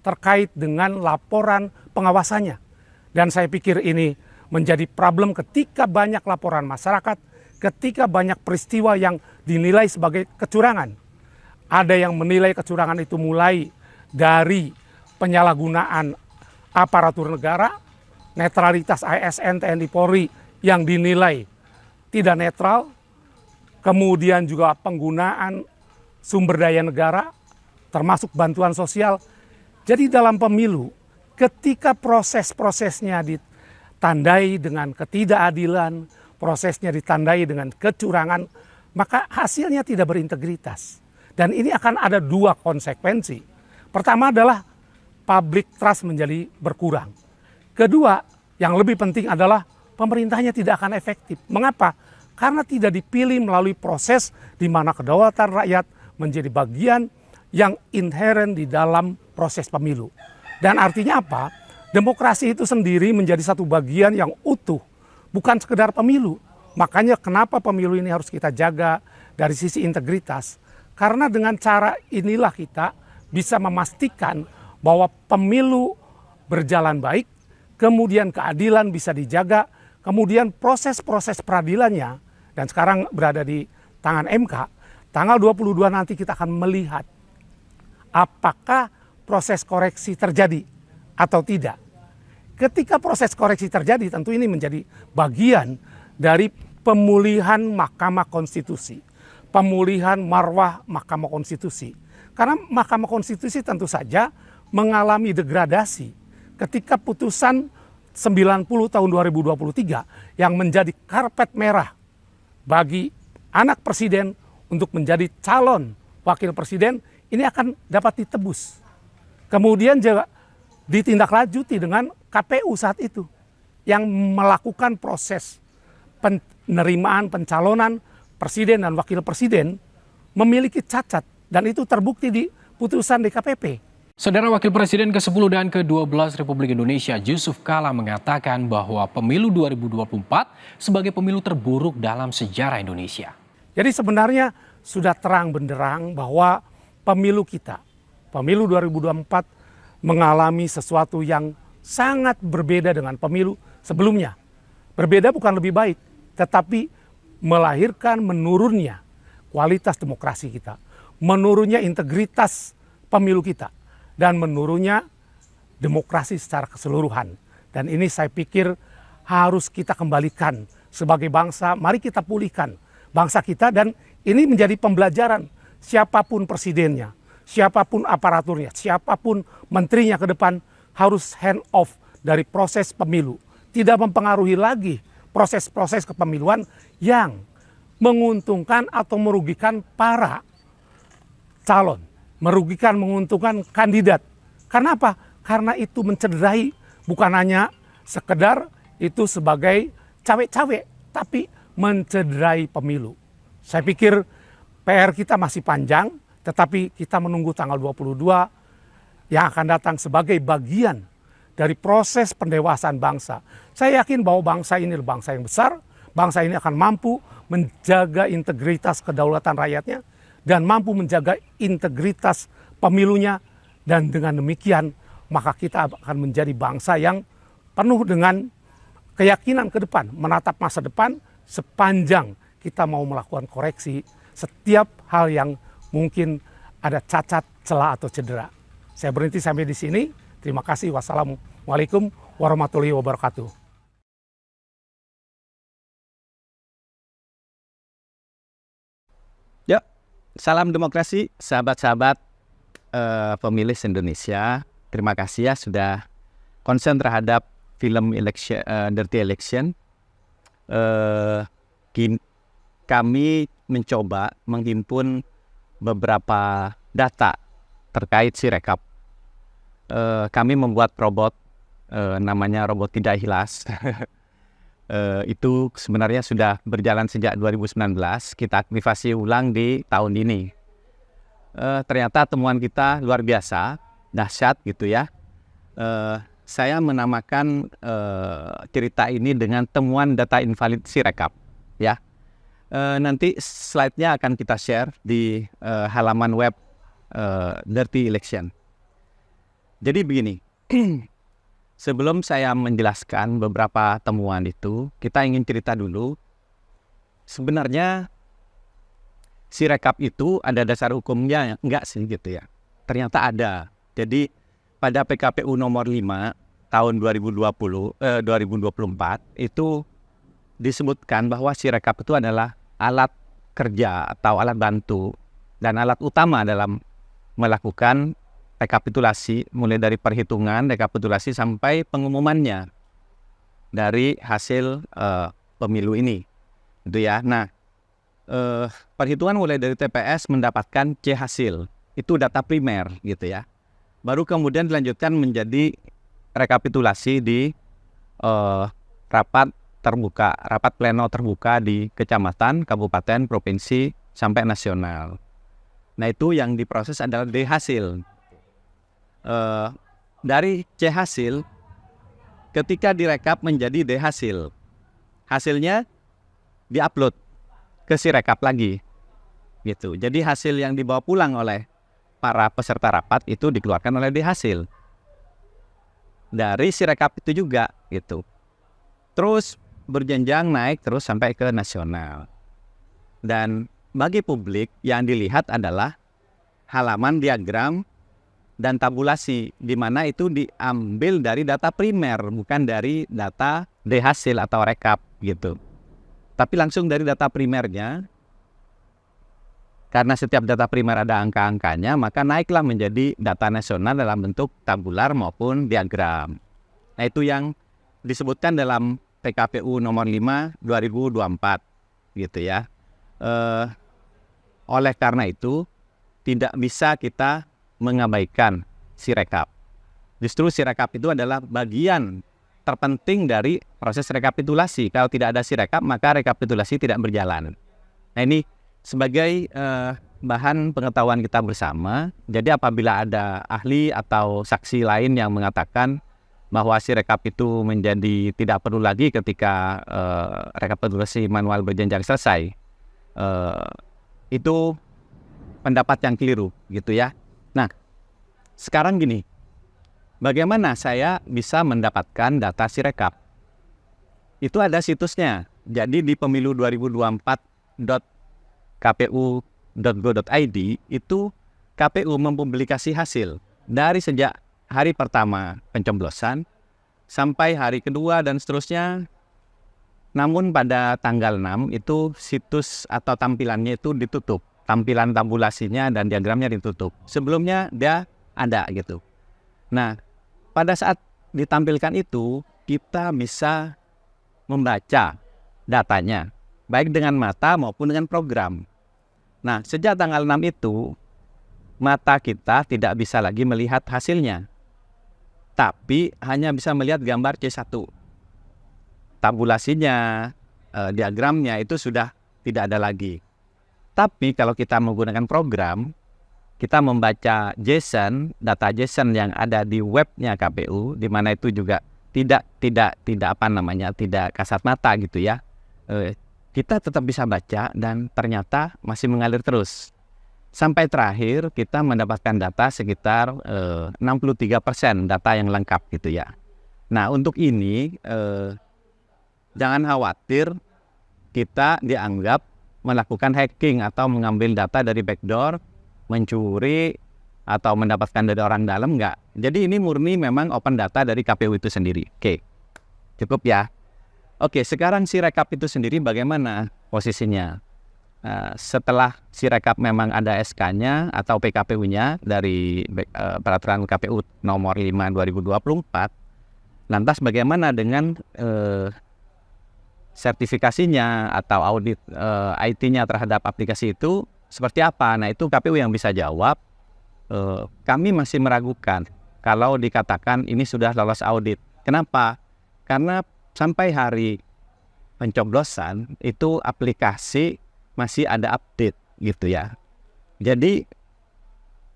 terkait dengan laporan pengawasannya. Dan saya pikir ini menjadi problem ketika banyak laporan masyarakat, ketika banyak peristiwa yang dinilai sebagai kecurangan. Ada yang menilai kecurangan itu mulai dari penyalahgunaan aparatur negara, netralitas ASN, TNI, Polri yang dinilai tidak netral, kemudian juga penggunaan sumber daya negara, termasuk bantuan sosial. Jadi dalam pemilu, ketika proses-prosesnya ditandai dengan ketidakadilan, prosesnya ditandai dengan kecurangan, maka hasilnya tidak berintegritas. Dan ini akan ada dua konsekuensi. Pertama adalah public trust menjadi berkurang. Kedua, yang lebih penting adalah pemerintahnya tidak akan efektif. Mengapa? Karena tidak dipilih melalui proses di mana kedaulatan rakyat menjadi bagian yang inheren di dalam proses pemilu. Dan artinya apa? Demokrasi itu sendiri menjadi satu bagian yang utuh, bukan sekedar pemilu. Makanya kenapa pemilu ini harus kita jaga dari sisi integritas. Karena dengan cara inilah kita bisa memastikan bahwa pemilu berjalan baik, kemudian keadilan bisa dijaga, kemudian proses-proses peradilannya, dan sekarang berada di tangan MK, tanggal 22 nanti kita akan melihat apakah proses koreksi terjadi atau tidak. Ketika proses koreksi terjadi, tentu ini menjadi bagian dari pemulihan Mahkamah Konstitusi, pemulihan marwah Mahkamah Konstitusi. Karena Mahkamah Konstitusi tentu saja mengalami degradasi ketika putusan 90 tahun 2023 yang menjadi karpet merah bagi anak presiden untuk menjadi calon wakil presiden, ini akan dapat ditebus. Kemudian juga ditindaklanjuti dengan KPU saat itu yang melakukan proses penerimaan pencalonan presiden dan wakil presiden memiliki cacat, dan itu terbukti di putusan DKPP. Saudara Wakil Presiden ke-10 dan ke-12 Republik Indonesia Yusuf Kala mengatakan bahwa pemilu 2024 sebagai pemilu terburuk dalam sejarah Indonesia. Jadi sebenarnya sudah terang benderang bahwa pemilu kita, pemilu 2024 mengalami sesuatu yang sangat berbeda dengan pemilu sebelumnya. Berbeda bukan lebih baik, tetapi melahirkan menurunnya kualitas demokrasi kita, menurunnya integritas pemilu kita, dan menurunnya demokrasi secara keseluruhan. Dan ini saya pikir harus kita kembalikan sebagai bangsa. Mari kita pulihkan bangsa kita, dan ini menjadi pembelajaran siapapun presidennya, siapapun aparaturnya, siapapun menterinya ke depan harus hand off dari proses pemilu. Tidak mempengaruhi lagi proses-proses kepemiluan yang menguntungkan atau merugikan para calon, merugikan, menguntungkan kandidat. Karena apa? Karena itu mencederai, bukan hanya sekedar itu sebagai cawe-cawe, tapi mencederai pemilu. Saya pikir PR kita masih panjang, tetapi kita menunggu tanggal 22 yang akan datang sebagai bagian dari proses pendewasaan bangsa. Saya yakin bahwa bangsa ini adalah bangsa yang besar, bangsa ini akan mampu menjaga integritas kedaulatan rakyatnya, dan mampu menjaga integritas pemilunya, dan dengan demikian maka kita akan menjadi bangsa yang penuh dengan keyakinan ke depan, menatap masa depan sepanjang kita mau melakukan koreksi setiap hal yang mungkin ada cacat, celah atau cedera. Saya berhenti sampai di sini. Terima kasih. Wassalamualaikum warahmatullahi wabarakatuh. Ya, salam demokrasi, sahabat-sahabat pemilih Indonesia. Terima kasih ya sudah konsen terhadap film election, Dirty Election. Kami mencoba menghimpun beberapa data terkait Sirekap. Kami membuat robot, namanya robot tidak hilas. Itu sebenarnya sudah berjalan sejak 2019, kita aktifasi ulang di tahun ini. Ternyata temuan kita luar biasa, dahsyat gitu ya. Saya menamakan cerita ini dengan temuan data invalid Sirekap ya. Nanti slide-nya akan kita share di halaman web Dirty Election. Jadi begini, sebelum saya menjelaskan beberapa temuan itu, kita ingin cerita dulu. Sebenarnya Sirekap itu ada dasar hukumnya enggak sih gitu ya. Ternyata ada. Jadi pada PKPU nomor 5 tahun 2024 itu disebutkan bahwa Sirekap itu adalah alat kerja atau alat bantu dan alat utama dalam melakukan rekapitulasi, mulai dari perhitungan, rekapitulasi sampai pengumumannya dari hasil pemilu ini. Itu ya. Nah, perhitungan mulai dari TPS mendapatkan C hasil. Itu data primer gitu ya. Baru kemudian dilanjutkan menjadi rekapitulasi di rapat terbuka, rapat pleno terbuka di kecamatan, kabupaten, provinsi, sampai nasional. Nah, itu yang diproses adalah D hasil. Dari C hasil, ketika direkap menjadi D hasil, hasilnya diupload ke Sirekap lagi, gitu. Jadi hasil yang dibawa pulang oleh para peserta rapat itu dikeluarkan oleh D hasil dari Sirekap itu juga, gitu. Terus berjenjang naik terus sampai ke nasional. Dan bagi publik yang dilihat adalah halaman diagram dan tabulasi, di mana itu diambil dari data primer, bukan dari data D hasil atau rekap gitu. Tapi langsung dari data primernya, karena setiap data primer ada angka-angkanya, maka naiklah menjadi data nasional dalam bentuk tabular maupun diagram. Nah, itu yang disebutkan dalam PKPU nomor 5 2024 gitu ya. Oleh karena itu tidak bisa kita mengabaikan Sirekap. Justru Sirekap itu adalah bagian terpenting dari proses rekapitulasi. Kalau tidak ada Sirekap, maka rekapitulasi tidak berjalan. Nah, ini sebagai bahan pengetahuan kita bersama. Jadi apabila ada ahli atau saksi lain yang mengatakan bahwa Sirekap itu menjadi tidak perlu lagi ketika rekapitulasi manual berjenjang selesai, itu pendapat yang keliru gitu ya. Nah, sekarang gini, bagaimana saya bisa mendapatkan data Sirekap? Itu ada situsnya. Jadi di pemilu 2024.kpu.go.id itu KPU mempublikasi hasil dari sejak hari pertama pencoblosan sampai hari kedua dan seterusnya. Namun pada tanggal 6 itu situs atau tampilannya itu ditutup. Tampilan tabulasinya dan diagramnya ditutup. Sebelumnya dia ada gitu. Nah, pada saat ditampilkan itu, kita bisa membaca datanya, baik dengan mata maupun dengan program. Nah, sejak tanggal 6 itu, mata kita tidak bisa lagi melihat hasilnya, tapi hanya bisa melihat gambar C1. Tabulasinya, diagramnya itu sudah tidak ada lagi. Tapi kalau kita menggunakan program, kita membaca JSON, data JSON yang ada di webnya KPU, di mana itu juga tidak kasat mata gitu ya. Kita tetap bisa baca dan ternyata masih mengalir terus. Sampai terakhir kita mendapatkan data sekitar 63% data yang lengkap gitu ya. Nah, untuk ini jangan khawatir kita dianggap melakukan hacking atau mengambil data dari backdoor, mencuri atau mendapatkan dari orang dalam, enggak. Jadi ini murni memang open data dari KPU itu sendiri. Oke, cukup ya. Oke, sekarang Sirekap itu sendiri bagaimana posisinya? Setelah Sirekap memang ada SK-nya atau PKPU-nya dari peraturan KPU nomor 5 2024, lantas bagaimana dengan sertifikasinya atau audit IT-nya terhadap aplikasi itu? Seperti apa? Nah, itu KPU yang bisa jawab. Kami masih meragukan kalau dikatakan ini sudah lolos audit. Kenapa? Karena sampai hari pencoblosan itu aplikasi masih ada update gitu ya. Jadi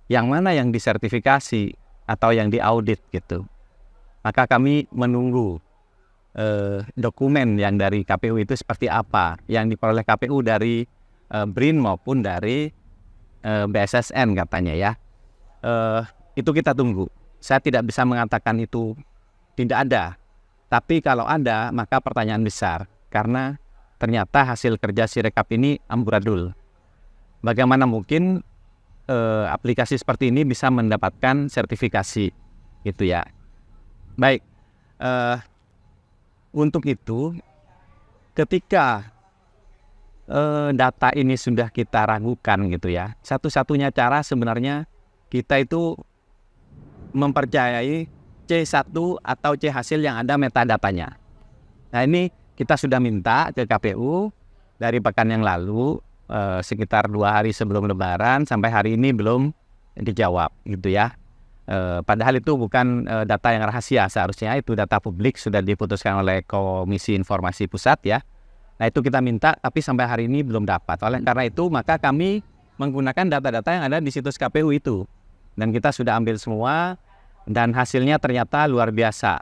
yang mana yang disertifikasi atau yang diaudit gitu. Maka kami menunggu dokumen yang dari KPU itu seperti apa, yang diperoleh KPU dari BRIN maupun dari BSSN katanya ya. Itu kita tunggu. Saya tidak bisa mengatakan itu tidak ada. Tapi kalau ada, maka pertanyaan besar. Karena ternyata hasil kerja Sirekap ini amburadul. Bagaimana mungkin aplikasi seperti ini bisa mendapatkan sertifikasi, gitu ya. Baik, untuk itu, ketika data ini sudah kita ragukan, gitu ya, satu-satunya cara sebenarnya kita itu mempercayai C1 atau C hasil yang ada metadatanya. Nah, ini kita sudah minta ke KPU dari pekan yang lalu, sekitar 2 hari sebelum Lebaran, sampai hari ini belum dijawab, gitu ya. Padahal itu bukan data yang rahasia, seharusnya itu data publik, sudah diputuskan oleh Komisi Informasi Pusat ya. Nah, itu kita minta, tapi sampai hari ini belum dapat. Oleh karena itu, maka kami menggunakan data-data yang ada di situs KPU itu. Dan kita sudah ambil semua, dan hasilnya ternyata luar biasa.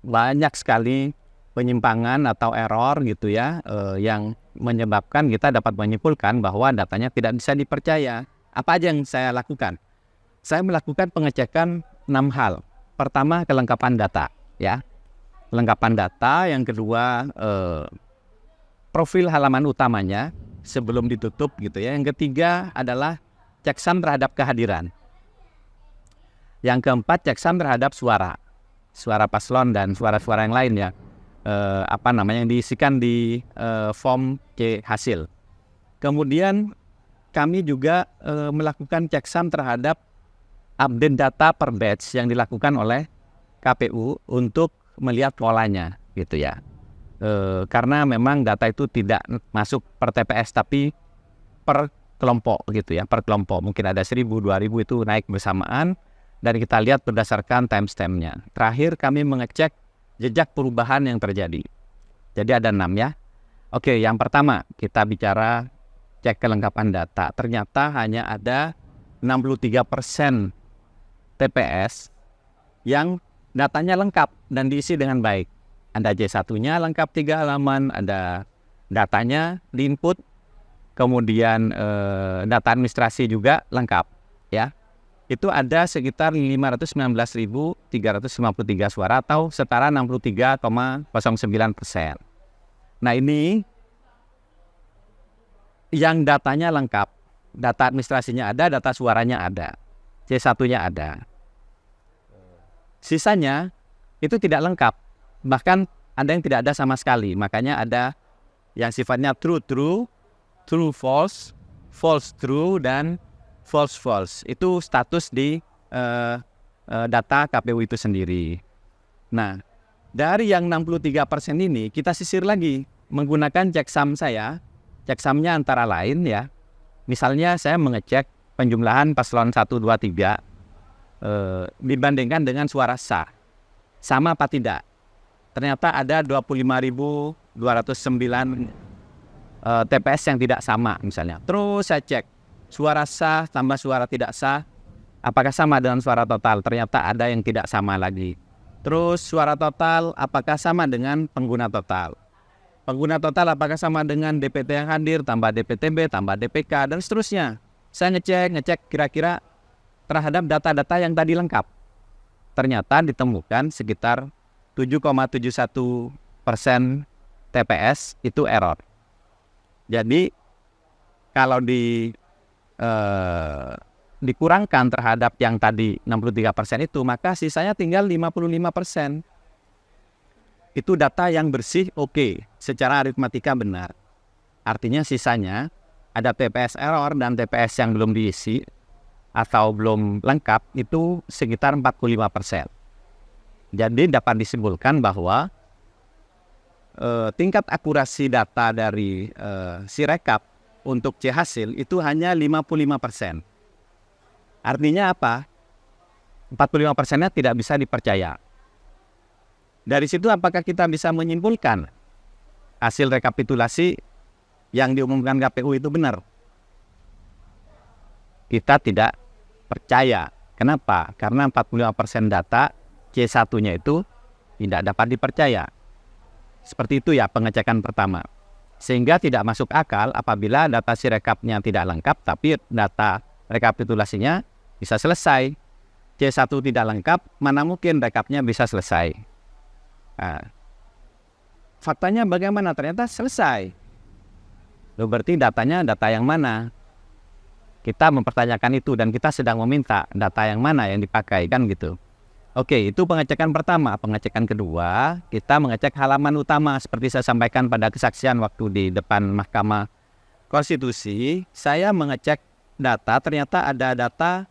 Banyak sekali penyimpangan atau error gitu ya, yang menyebabkan kita dapat menyimpulkan bahwa datanya tidak bisa dipercaya. Apa aja yang saya lakukan? Saya melakukan pengecekan 6 hal. Pertama, kelengkapan data ya. Kelengkapan data, yang kedua profil halaman utamanya sebelum ditutup gitu ya. Yang ketiga adalah checksum terhadap kehadiran. Yang keempat, checksum terhadap suara paslon dan suara-suara yang lain ya. Yang diisikan di form C hasil. Kemudian kami juga melakukan checksum terhadap update data per batch yang dilakukan oleh KPU untuk melihat polanya gitu ya. Karena memang data itu tidak masuk per TPS tapi per kelompok gitu ya, per kelompok. Mungkin ada 1.000, 2.000 itu naik bersamaan dan kita lihat berdasarkan timestamp-nya. Terakhir kami mengecek jejak perubahan yang terjadi. Jadi ada 6 ya. Oke, yang pertama kita bicara cek kelengkapan data. Ternyata hanya ada 63% TPS yang datanya lengkap dan diisi dengan baik. Ada J1-nya lengkap 3 halaman, ada datanya di input, kemudian data administrasi juga lengkap ya. Itu ada sekitar 519.353 suara atau setara 63,09%. Nah, ini yang datanya lengkap, data administrasinya ada, data suaranya ada, C1-nya ada. Sisanya itu tidak lengkap, bahkan ada yang tidak ada sama sekali. Makanya ada yang sifatnya true-true, true-false, false-true, dan false-false. Itu status di data KPU itu sendiri. Nah, dari yang 63% ini kita sisir lagi menggunakan checksum saya. Checksumnya antara lain ya. Misalnya saya mengecek penjumlahan paslon 1, 2, 3 dibandingkan dengan suara sah. Sama apa tidak? Ternyata ada 25.209 TPS yang tidak sama misalnya. Terus saya cek suara sah tambah suara tidak sah, apakah sama dengan suara total? Ternyata ada yang tidak sama lagi. Terus suara total apakah sama dengan pengguna total? Pengguna total apakah sama dengan DPT yang hadir, tambah DPTB, tambah DPK, dan seterusnya. Saya ngecek kira-kira terhadap data-data yang tadi lengkap. Ternyata ditemukan sekitar 7,71% TPS itu error. Jadi kalau dikurangkan terhadap yang tadi 63% itu, maka sisanya tinggal 55%. Itu data yang bersih, oke, secara aritmatika benar. Artinya sisanya ada TPS error dan TPS yang belum diisi atau belum lengkap itu sekitar 45%. Jadi dapat disimpulkan bahwa tingkat akurasi data dari Sirekap untuk C hasil itu hanya 55%. Artinya apa? 45%-nya tidak bisa dipercaya. Dari situ apakah kita bisa menyimpulkan hasil rekapitulasi yang diumumkan KPU itu benar? Kita tidak percaya. Kenapa? Karena 45% data C1-nya itu tidak dapat dipercaya. Seperti itu ya pengecekan pertama. Sehingga tidak masuk akal apabila data Sirekapnya tidak lengkap, tapi data rekapitulasinya bisa selesai. C1 tidak lengkap, mana mungkin rekapnya bisa selesai. Nah, faktanya bagaimana? Ternyata selesai. Loh, berarti datanya data yang mana? Kita mempertanyakan itu dan kita sedang meminta data yang mana yang dipakai, kan gitu. Oke, itu pengecekan pertama. Pengecekan kedua, kita mengecek halaman utama seperti saya sampaikan pada kesaksian waktu di depan Mahkamah Konstitusi. Saya mengecek data, ternyata ada data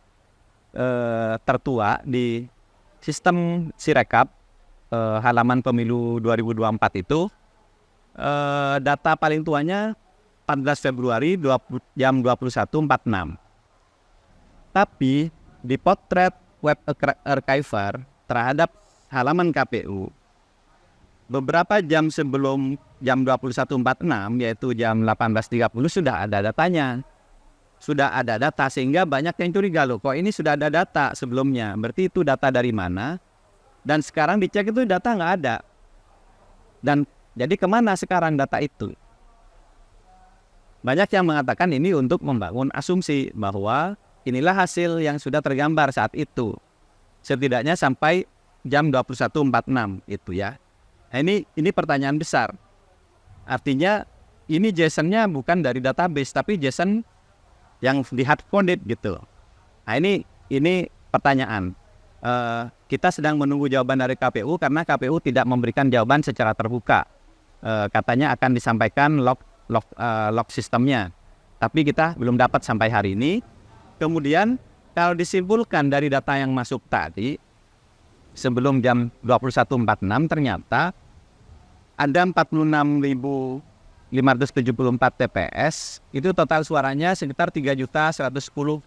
tertua di sistem Sirekap halaman pemilu 2024 itu. Data paling tuanya 14 Februari jam 21.46. Tapi di potret web archiver terhadap halaman KPU beberapa jam sebelum jam 21.46, yaitu jam 18.30 sudah ada datanya. Sudah ada data, sehingga banyak yang curiga, loh kok ini sudah ada data sebelumnya, berarti itu data dari mana? Dan sekarang dicek itu data nggak ada. Dan jadi kemana sekarang data itu? Banyak yang mengatakan ini untuk membangun asumsi bahwa inilah hasil yang sudah tergambar saat itu. Setidaknya sampai jam 21.46 itu ya. Nah, ini pertanyaan besar. Artinya ini JSON-nya bukan dari database, tapi JSON yang di hard-coded gitu. Nah, ini pertanyaan. Kita sedang menunggu jawaban dari KPU karena KPU tidak memberikan jawaban secara terbuka. Katanya akan disampaikan log sistemnya, tapi kita belum dapat sampai hari ini. Kemudian kalau disimpulkan dari data yang masuk tadi sebelum jam 21.46, ternyata ada 46.574 TPS, itu total suaranya sekitar 3.110.000,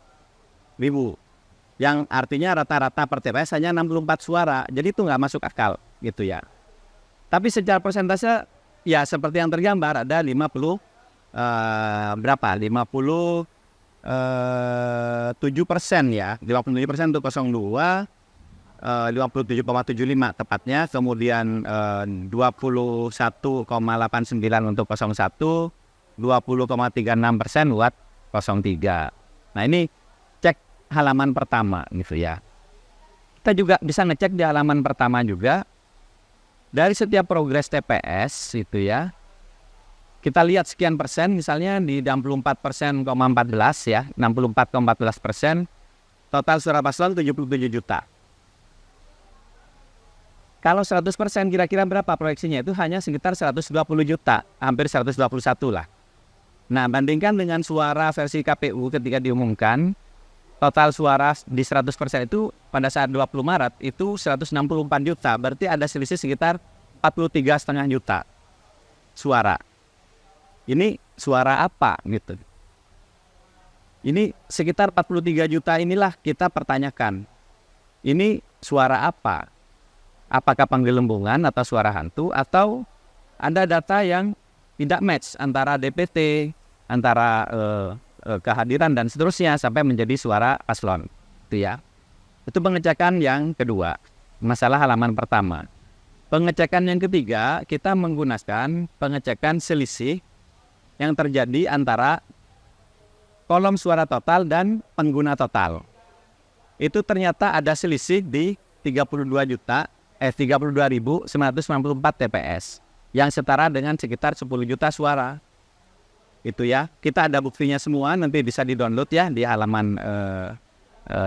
yang artinya rata-rata per TPS hanya 64 suara, jadi itu nggak masuk akal gitu ya. Tapi secara persentase ya seperti yang tergambar, ada 57% ya, 57% untuk 02, 57,75 tepatnya, kemudian 21,89 untuk 01, 20,36% buat 03. Nah, ini cek halaman pertama gitu ya. Kita juga bisa ngecek di halaman pertama juga. Dari setiap progres TPS itu ya, kita lihat sekian persen, misalnya di 64,14 ya, 64,14%, total suara paslon 77 juta. Kalau 100% kira-kira berapa proyeksinya? Itu hanya sekitar 120 juta, hampir 121 lah. Nah, bandingkan dengan suara versi KPU ketika diumumkan, total suara di 100% itu pada saat 20 Maret itu 164 juta, berarti ada selisih sekitar 43,5 juta suara. Ini suara apa gitu? Ini sekitar 43 juta inilah kita pertanyakan. Ini suara apa? Apakah penggelembungan atau suara hantu, atau ada data yang tidak match antara DPT, antara kehadiran dan seterusnya sampai menjadi suara paslon, itu ya. Itu pengecekan yang kedua, masalah halaman pertama. Pengecekan yang ketiga, kita menggunakan pengecekan selisih yang terjadi antara kolom suara total dan pengguna total. Itu ternyata ada selisih di 32.994 TPS yang setara dengan sekitar 10 juta suara. Itu ya, kita ada buktinya semua, nanti bisa di-download ya di halaman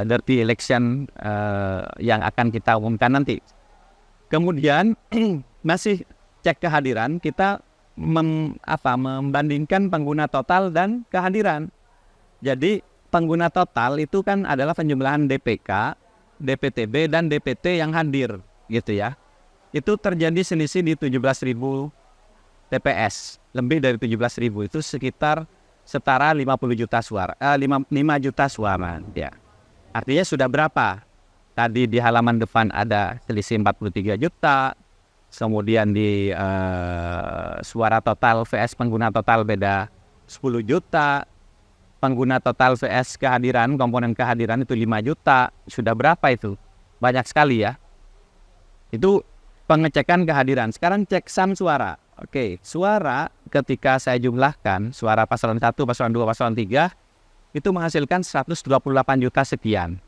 Dirty Election yang akan kita umumkan nanti. Kemudian masih cek kehadiran, kita membandingkan pengguna total dan kehadiran. Jadi pengguna total itu kan adalah penjumlahan DPK, DPTB dan DPT yang hadir gitu ya. Itu terjadi selisih di 17.000 TPS, lebih dari 17.000, itu sekitar setara 50 juta suara, 5 juta suara ya. Artinya sudah berapa? Tadi di halaman depan ada selisih 43 juta, kemudian di suara total vs pengguna total beda 10 juta, pengguna total vs kehadiran, komponen kehadiran itu 5 juta, sudah berapa itu? Banyak sekali ya. Itu pengecekan kehadiran. Sekarang cek sum suara. Oke, suara ketika saya jumlahkan, suara paslon 1, paslon 2, paslon 3, itu menghasilkan 128 juta sekian.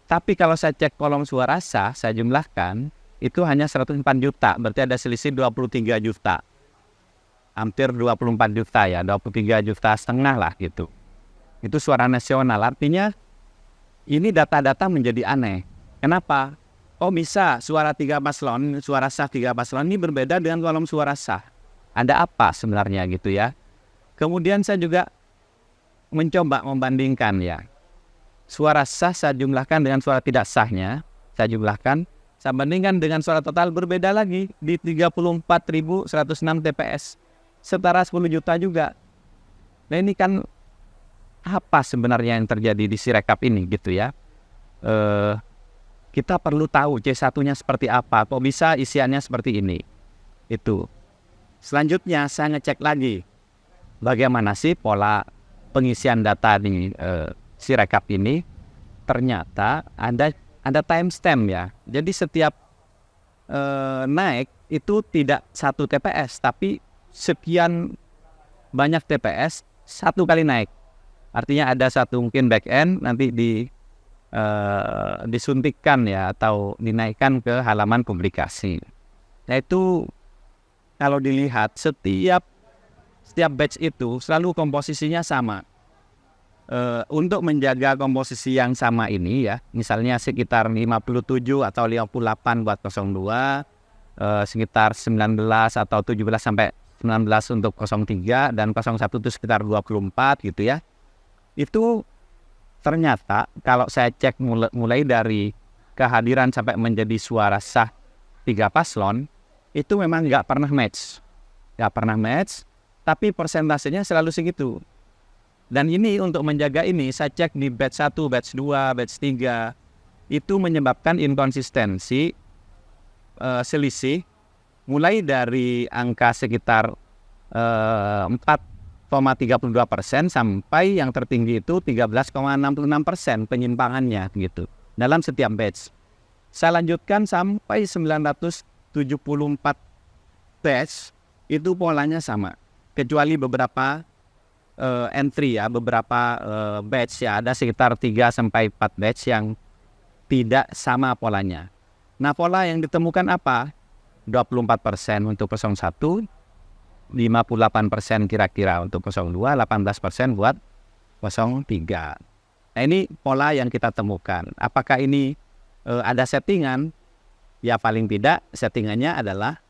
Tapi kalau saya cek kolom suara sah, saya jumlahkan, itu hanya 104 juta, berarti ada selisih 23 juta. Hampir 24 juta ya, 23 juta setengah lah gitu. Itu suara nasional, artinya ini data-data menjadi aneh. Kenapa? Oh bisa suara 3 paslon, suara sah 3 paslon ini berbeda dengan volume suara sah. Ada apa sebenarnya gitu ya. Kemudian saya juga mencoba membandingkan ya. Suara sah saya jumlahkan dengan suara tidak sahnya, saya jumlahkan, saya bandingkan dengan suara total berbeda lagi di 34.106 TPS. Setara 10 juta juga. Nah ini kan apa sebenarnya yang terjadi di Sirekap ini gitu ya. Kita perlu tahu C1-nya seperti apa, kok bisa isiannya seperti ini. Itu. Selanjutnya saya ngecek lagi bagaimana sih pola pengisian data di Sirekap ini. Ternyata ada timestamp ya. Jadi setiap naik itu tidak 1 TPS tapi sekian banyak TPS 1 kali naik. Artinya ada satu mungkin back end nanti disuntikkan ya atau dinaikkan ke halaman publikasi. Nah itu kalau dilihat setiap batch itu selalu komposisinya sama. Untuk menjaga komposisi yang sama ini ya, misalnya sekitar 57 atau 58 buat 02, sekitar 19 atau 17 sampai 19 untuk 03 dan 01 itu sekitar 24 gitu ya. Itu ternyata kalau saya cek mulai dari kehadiran sampai menjadi suara sah 3 paslon itu memang nggak pernah match, tapi persentasenya selalu segitu. Dan ini untuk menjaga ini saya cek di batch 1, batch 2, batch 3 itu menyebabkan inkonsistensi selisih mulai dari angka sekitar 4,32% sampai yang tertinggi itu 13,66% penyimpangannya gitu dalam setiap batch. Saya lanjutkan sampai 974 batch itu polanya sama, kecuali beberapa entry ya, beberapa batch ya, ada sekitar 3-4 batch yang tidak sama polanya. Nah pola yang ditemukan apa? 24% untuk 01, 58% kira-kira untuk 02, 18% buat 03. Nah ini pola yang kita temukan. Apakah ini ada settingan? Ya paling tidak settingannya adalah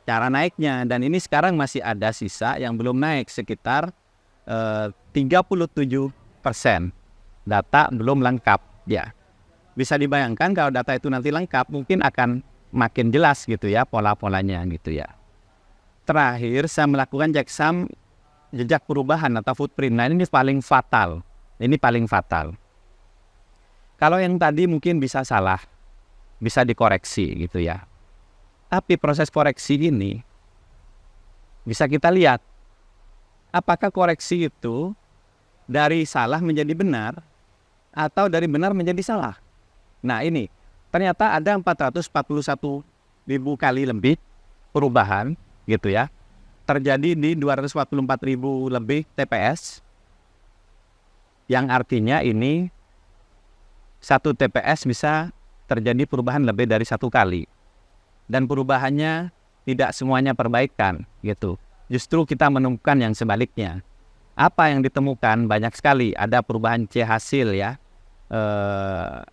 cara naiknya. Dan ini sekarang masih ada sisa yang belum naik sekitar 37%. Data belum lengkap ya. Bisa dibayangkan kalau data itu nanti lengkap mungkin akan makin jelas gitu ya pola-polanya gitu ya. Terakhir saya melakukan checksum jejak perubahan atau footprint. Nah ini paling fatal. Kalau yang tadi mungkin bisa salah, bisa dikoreksi gitu ya. Tapi proses koreksi ini bisa kita lihat apakah koreksi itu dari salah menjadi benar atau dari benar menjadi salah. Nah ini ternyata ada 441.000 kali lebih perubahan gitu ya, terjadi di 244.000 lebih TPS, yang artinya ini 1 TPS bisa terjadi perubahan lebih dari 1 kali, dan perubahannya tidak semuanya perbaikan gitu. Justru kita menemukan yang sebaliknya. Apa yang ditemukan banyak sekali, ada perubahan C hasil ya,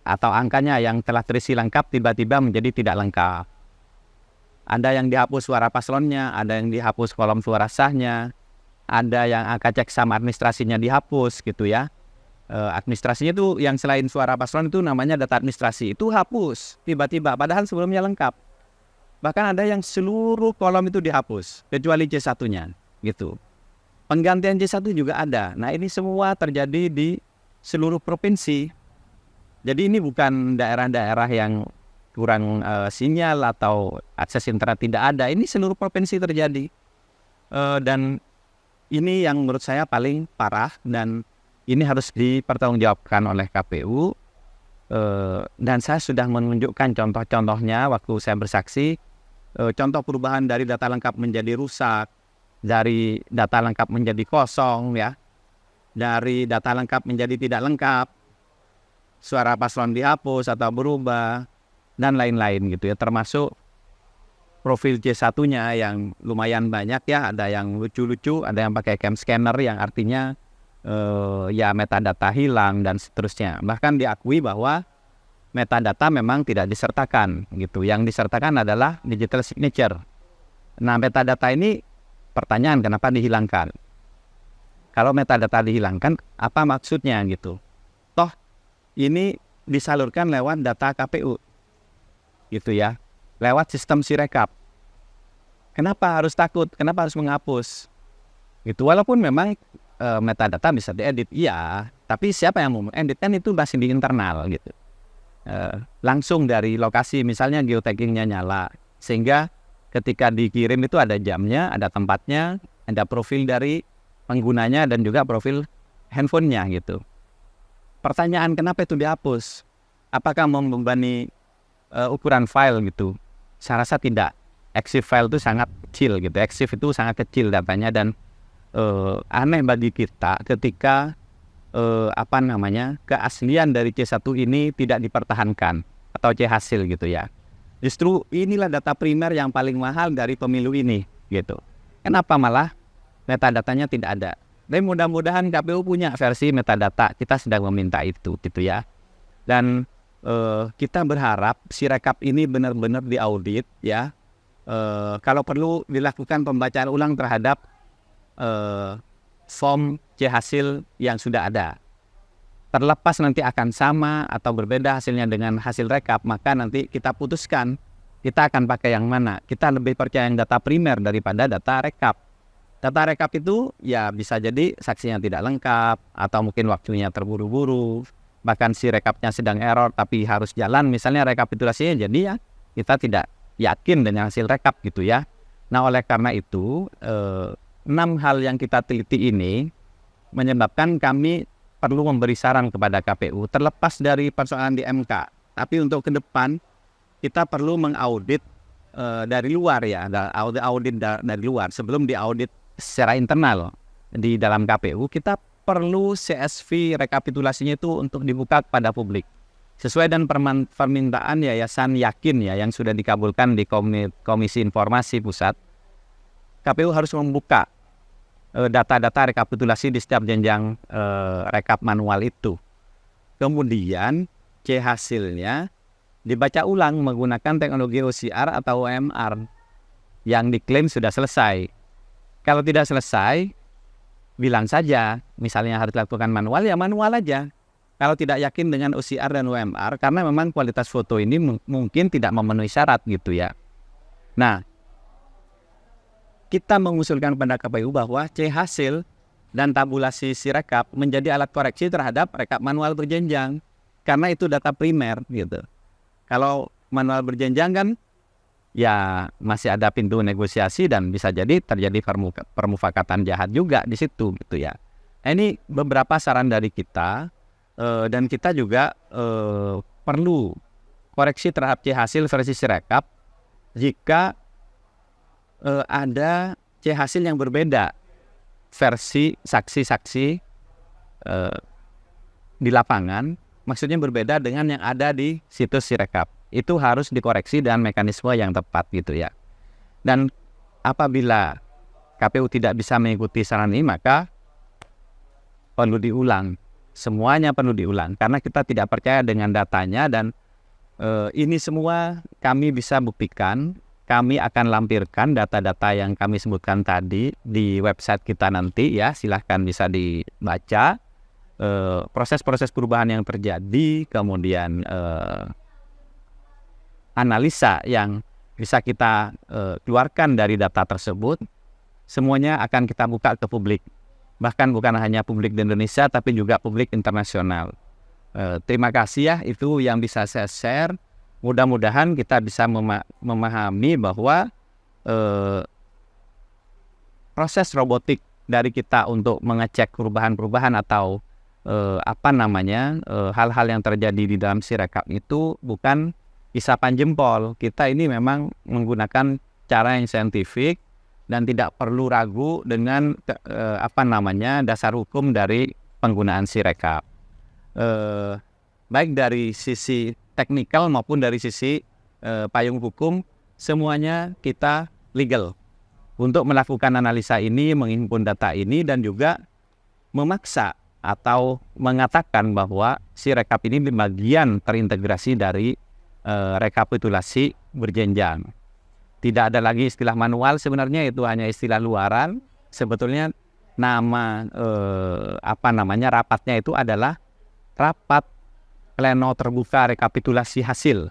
atau angkanya yang telah terisi lengkap tiba-tiba menjadi tidak lengkap. Ada yang dihapus suara paslonnya, ada yang dihapus kolom suara sahnya, ada yang angka checksum administrasinya dihapus gitu ya. Administrasinya itu yang selain suara paslon itu namanya data administrasi, itu hapus tiba-tiba padahal sebelumnya lengkap. Bahkan ada yang seluruh kolom itu dihapus kecuali C1-nya gitu. Penggantian C1 juga ada. Nah ini semua terjadi di seluruh provinsi. Jadi ini bukan daerah-daerah yang kurang sinyal atau akses internet tidak ada. Ini seluruh provinsi terjadi. Dan ini yang menurut saya paling parah dan ini harus dipertanggungjawabkan oleh KPU. Dan saya sudah menunjukkan contoh-contohnya waktu saya bersaksi. Contoh perubahan dari data lengkap menjadi rusak, dari data lengkap menjadi kosong ya, dari data lengkap menjadi tidak lengkap, suara paslon dihapus atau berubah, dan lain-lain gitu ya, termasuk profil C1-nya yang lumayan banyak ya, ada yang lucu-lucu, ada yang pakai cam scanner yang artinya ya metadata hilang dan seterusnya. Bahkan diakui bahwa metadata memang tidak disertakan gitu. Yang disertakan adalah digital signature. Nah, metadata ini pertanyaan kenapa dihilangkan? Kalau metadata dihilangkan, apa maksudnya gitu? Toh ini disalurkan lewat data KPU gitu ya, lewat sistem Sirekap. Kenapa harus takut? Kenapa harus menghapus? Gitu. Walaupun memang metadata bisa diedit, iya, tapi siapa yang mau edit kan itu masih di internal gitu. Langsung dari lokasi, misalnya geotaggingnya nyala, sehingga ketika dikirim itu ada jamnya, ada tempatnya, ada profil dari penggunanya dan juga profil handphonenya gitu. Pertanyaan kenapa itu dihapus? Apakah membebani ukuran file gitu? Saya rasa tidak. EXIF file itu sangat kecil gitu. EXIF itu sangat kecil datanya dan aneh bagi kita ketika keaslian dari C1 ini tidak dipertahankan atau C hasil gitu ya. Justru inilah data primer yang paling mahal dari pemilu ini gitu. Kenapa malah metadatanya tidak ada? Dan mudah-mudahan KPU punya versi metadata. Kita sedang meminta itu gitu ya. Dan kita berharap Sirekap ini benar-benar diaudit ya. Kalau perlu dilakukan pembacaan ulang terhadap form C hasil yang sudah ada. Terlepas nanti akan sama atau berbeda hasilnya dengan hasil rekap, maka nanti kita putuskan kita akan pakai yang mana. Kita lebih percaya yang data primer daripada data rekap. Data rekap itu ya bisa jadi saksinya tidak lengkap atau mungkin waktunya terburu-buru, bahkan si rekapnya sedang error tapi harus jalan misalnya rekapitulasinya, jadi ya kita tidak yakin dengan hasil rekap gitu ya. Nah, oleh karena itu 6 hal yang kita teliti ini menyebabkan kami perlu memberi saran kepada KPU terlepas dari persoalan di MK. Tapi untuk ke depan kita perlu mengaudit dari luar ya, audit dari luar sebelum diaudit secara internal di dalam KPU. Kita perlu CSV rekapitulasinya itu untuk dibuka kepada publik sesuai dengan permintaan Yayasan Yakin ya yang sudah dikabulkan di Komisi Informasi Pusat. KPU harus membuka data-data rekapitulasi di setiap jenjang rekap manual itu. Kemudian C hasilnya dibaca ulang menggunakan teknologi OCR atau OMR yang diklaim sudah selesai. Kalau tidak selesai, bilang saja, misalnya harus dilakukan manual, ya manual aja. Kalau tidak yakin dengan OCR dan OMR, karena memang kualitas foto ini mungkin tidak memenuhi syarat gitu ya. Nah, kita mengusulkan pada KPU bahwa C hasil dan tabulasi Sirekap menjadi alat koreksi terhadap rekap manual berjenjang, karena itu data primer gitu. Kalau manual berjenjang kan, ya masih ada pintu negosiasi dan bisa jadi terjadi permufakatan jahat juga di situ gitu ya. Ini beberapa saran dari kita dan kita juga perlu koreksi terhadap C hasil versi Sirekap jika ada C hasil yang berbeda versi saksi-saksi di lapangan, maksudnya berbeda dengan yang ada di situs Sirekap. Itu harus dikoreksi dengan mekanisme yang tepat gitu ya. Dan apabila KPU tidak bisa mengikuti saran ini, maka perlu diulang. Semuanya perlu diulang karena kita tidak percaya dengan datanya dan ini semua kami bisa buktikan. Kami akan lampirkan data-data yang kami sebutkan tadi di website kita nanti ya, silahkan bisa dibaca proses-proses perubahan yang terjadi, kemudian analisa yang bisa kita keluarkan dari data tersebut, semuanya akan kita buka ke publik. Bahkan bukan hanya publik di Indonesia, tapi juga publik internasional. Terima kasih ya, itu yang bisa saya share. Mudah-mudahan kita bisa memahami bahwa proses robotik dari kita untuk mengecek perubahan-perubahan atau hal-hal yang terjadi di dalam Sirekap itu bukan isapan jempol. Kita ini memang menggunakan cara yang saintifik dan tidak perlu ragu dengan dasar hukum dari penggunaan Sirekap. Baik dari sisi teknikal maupun dari sisi payung hukum, semuanya kita legal untuk melakukan analisa ini, menghimpun data ini, dan juga memaksa atau mengatakan bahwa si rekap ini bagian terintegrasi dari rekapitulasi berjenjang. Tidak ada lagi istilah manual, sebenarnya itu hanya istilah luaran. Sebetulnya nama rapatnya itu adalah rapat pleno terbuka rekapitulasi hasil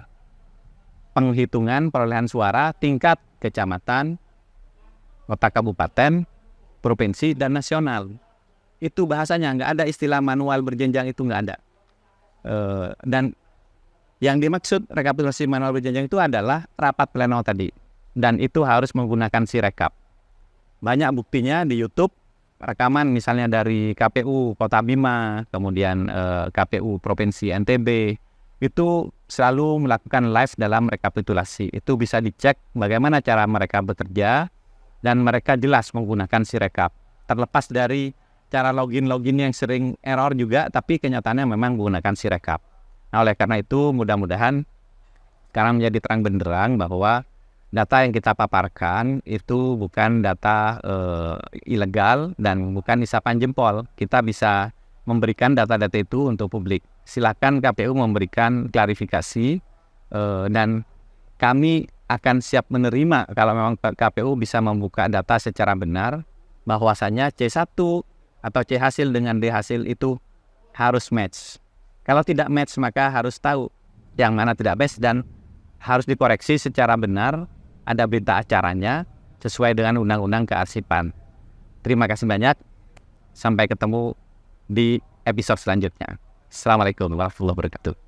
penghitungan perolehan suara tingkat kecamatan, kota kabupaten, provinsi, dan nasional. Itu bahasanya, nggak ada istilah manual berjenjang, itu nggak ada. Dan yang dimaksud rekapitulasi manual berjenjang itu adalah rapat pleno tadi. Dan itu harus menggunakan Sirekap. Banyak buktinya di YouTube, rekaman misalnya dari KPU Kota Bima, kemudian KPU Provinsi NTB, itu selalu melakukan live dalam rekapitulasi. Itu bisa dicek bagaimana cara mereka bekerja, dan mereka jelas menggunakan Sirekap. Terlepas dari cara login yang sering error juga, tapi kenyataannya memang menggunakan Sirekap. Nah, oleh karena itu mudah-mudahan sekarang menjadi terang benderang bahwa data yang kita paparkan itu bukan data ilegal dan bukan isapan jempol. Kita bisa memberikan data-data itu untuk publik. Silakan KPU memberikan klarifikasi dan kami akan siap menerima kalau memang KPU bisa membuka data secara benar bahwasanya C1 atau C hasil dengan D hasil itu harus match. Kalau tidak match maka harus tahu yang mana tidak match dan harus dikoreksi secara benar. Ada berita acaranya sesuai dengan undang-undang kearsipan. Terima kasih banyak. Sampai ketemu di episode selanjutnya. Assalamualaikum warahmatullahi wabarakatuh.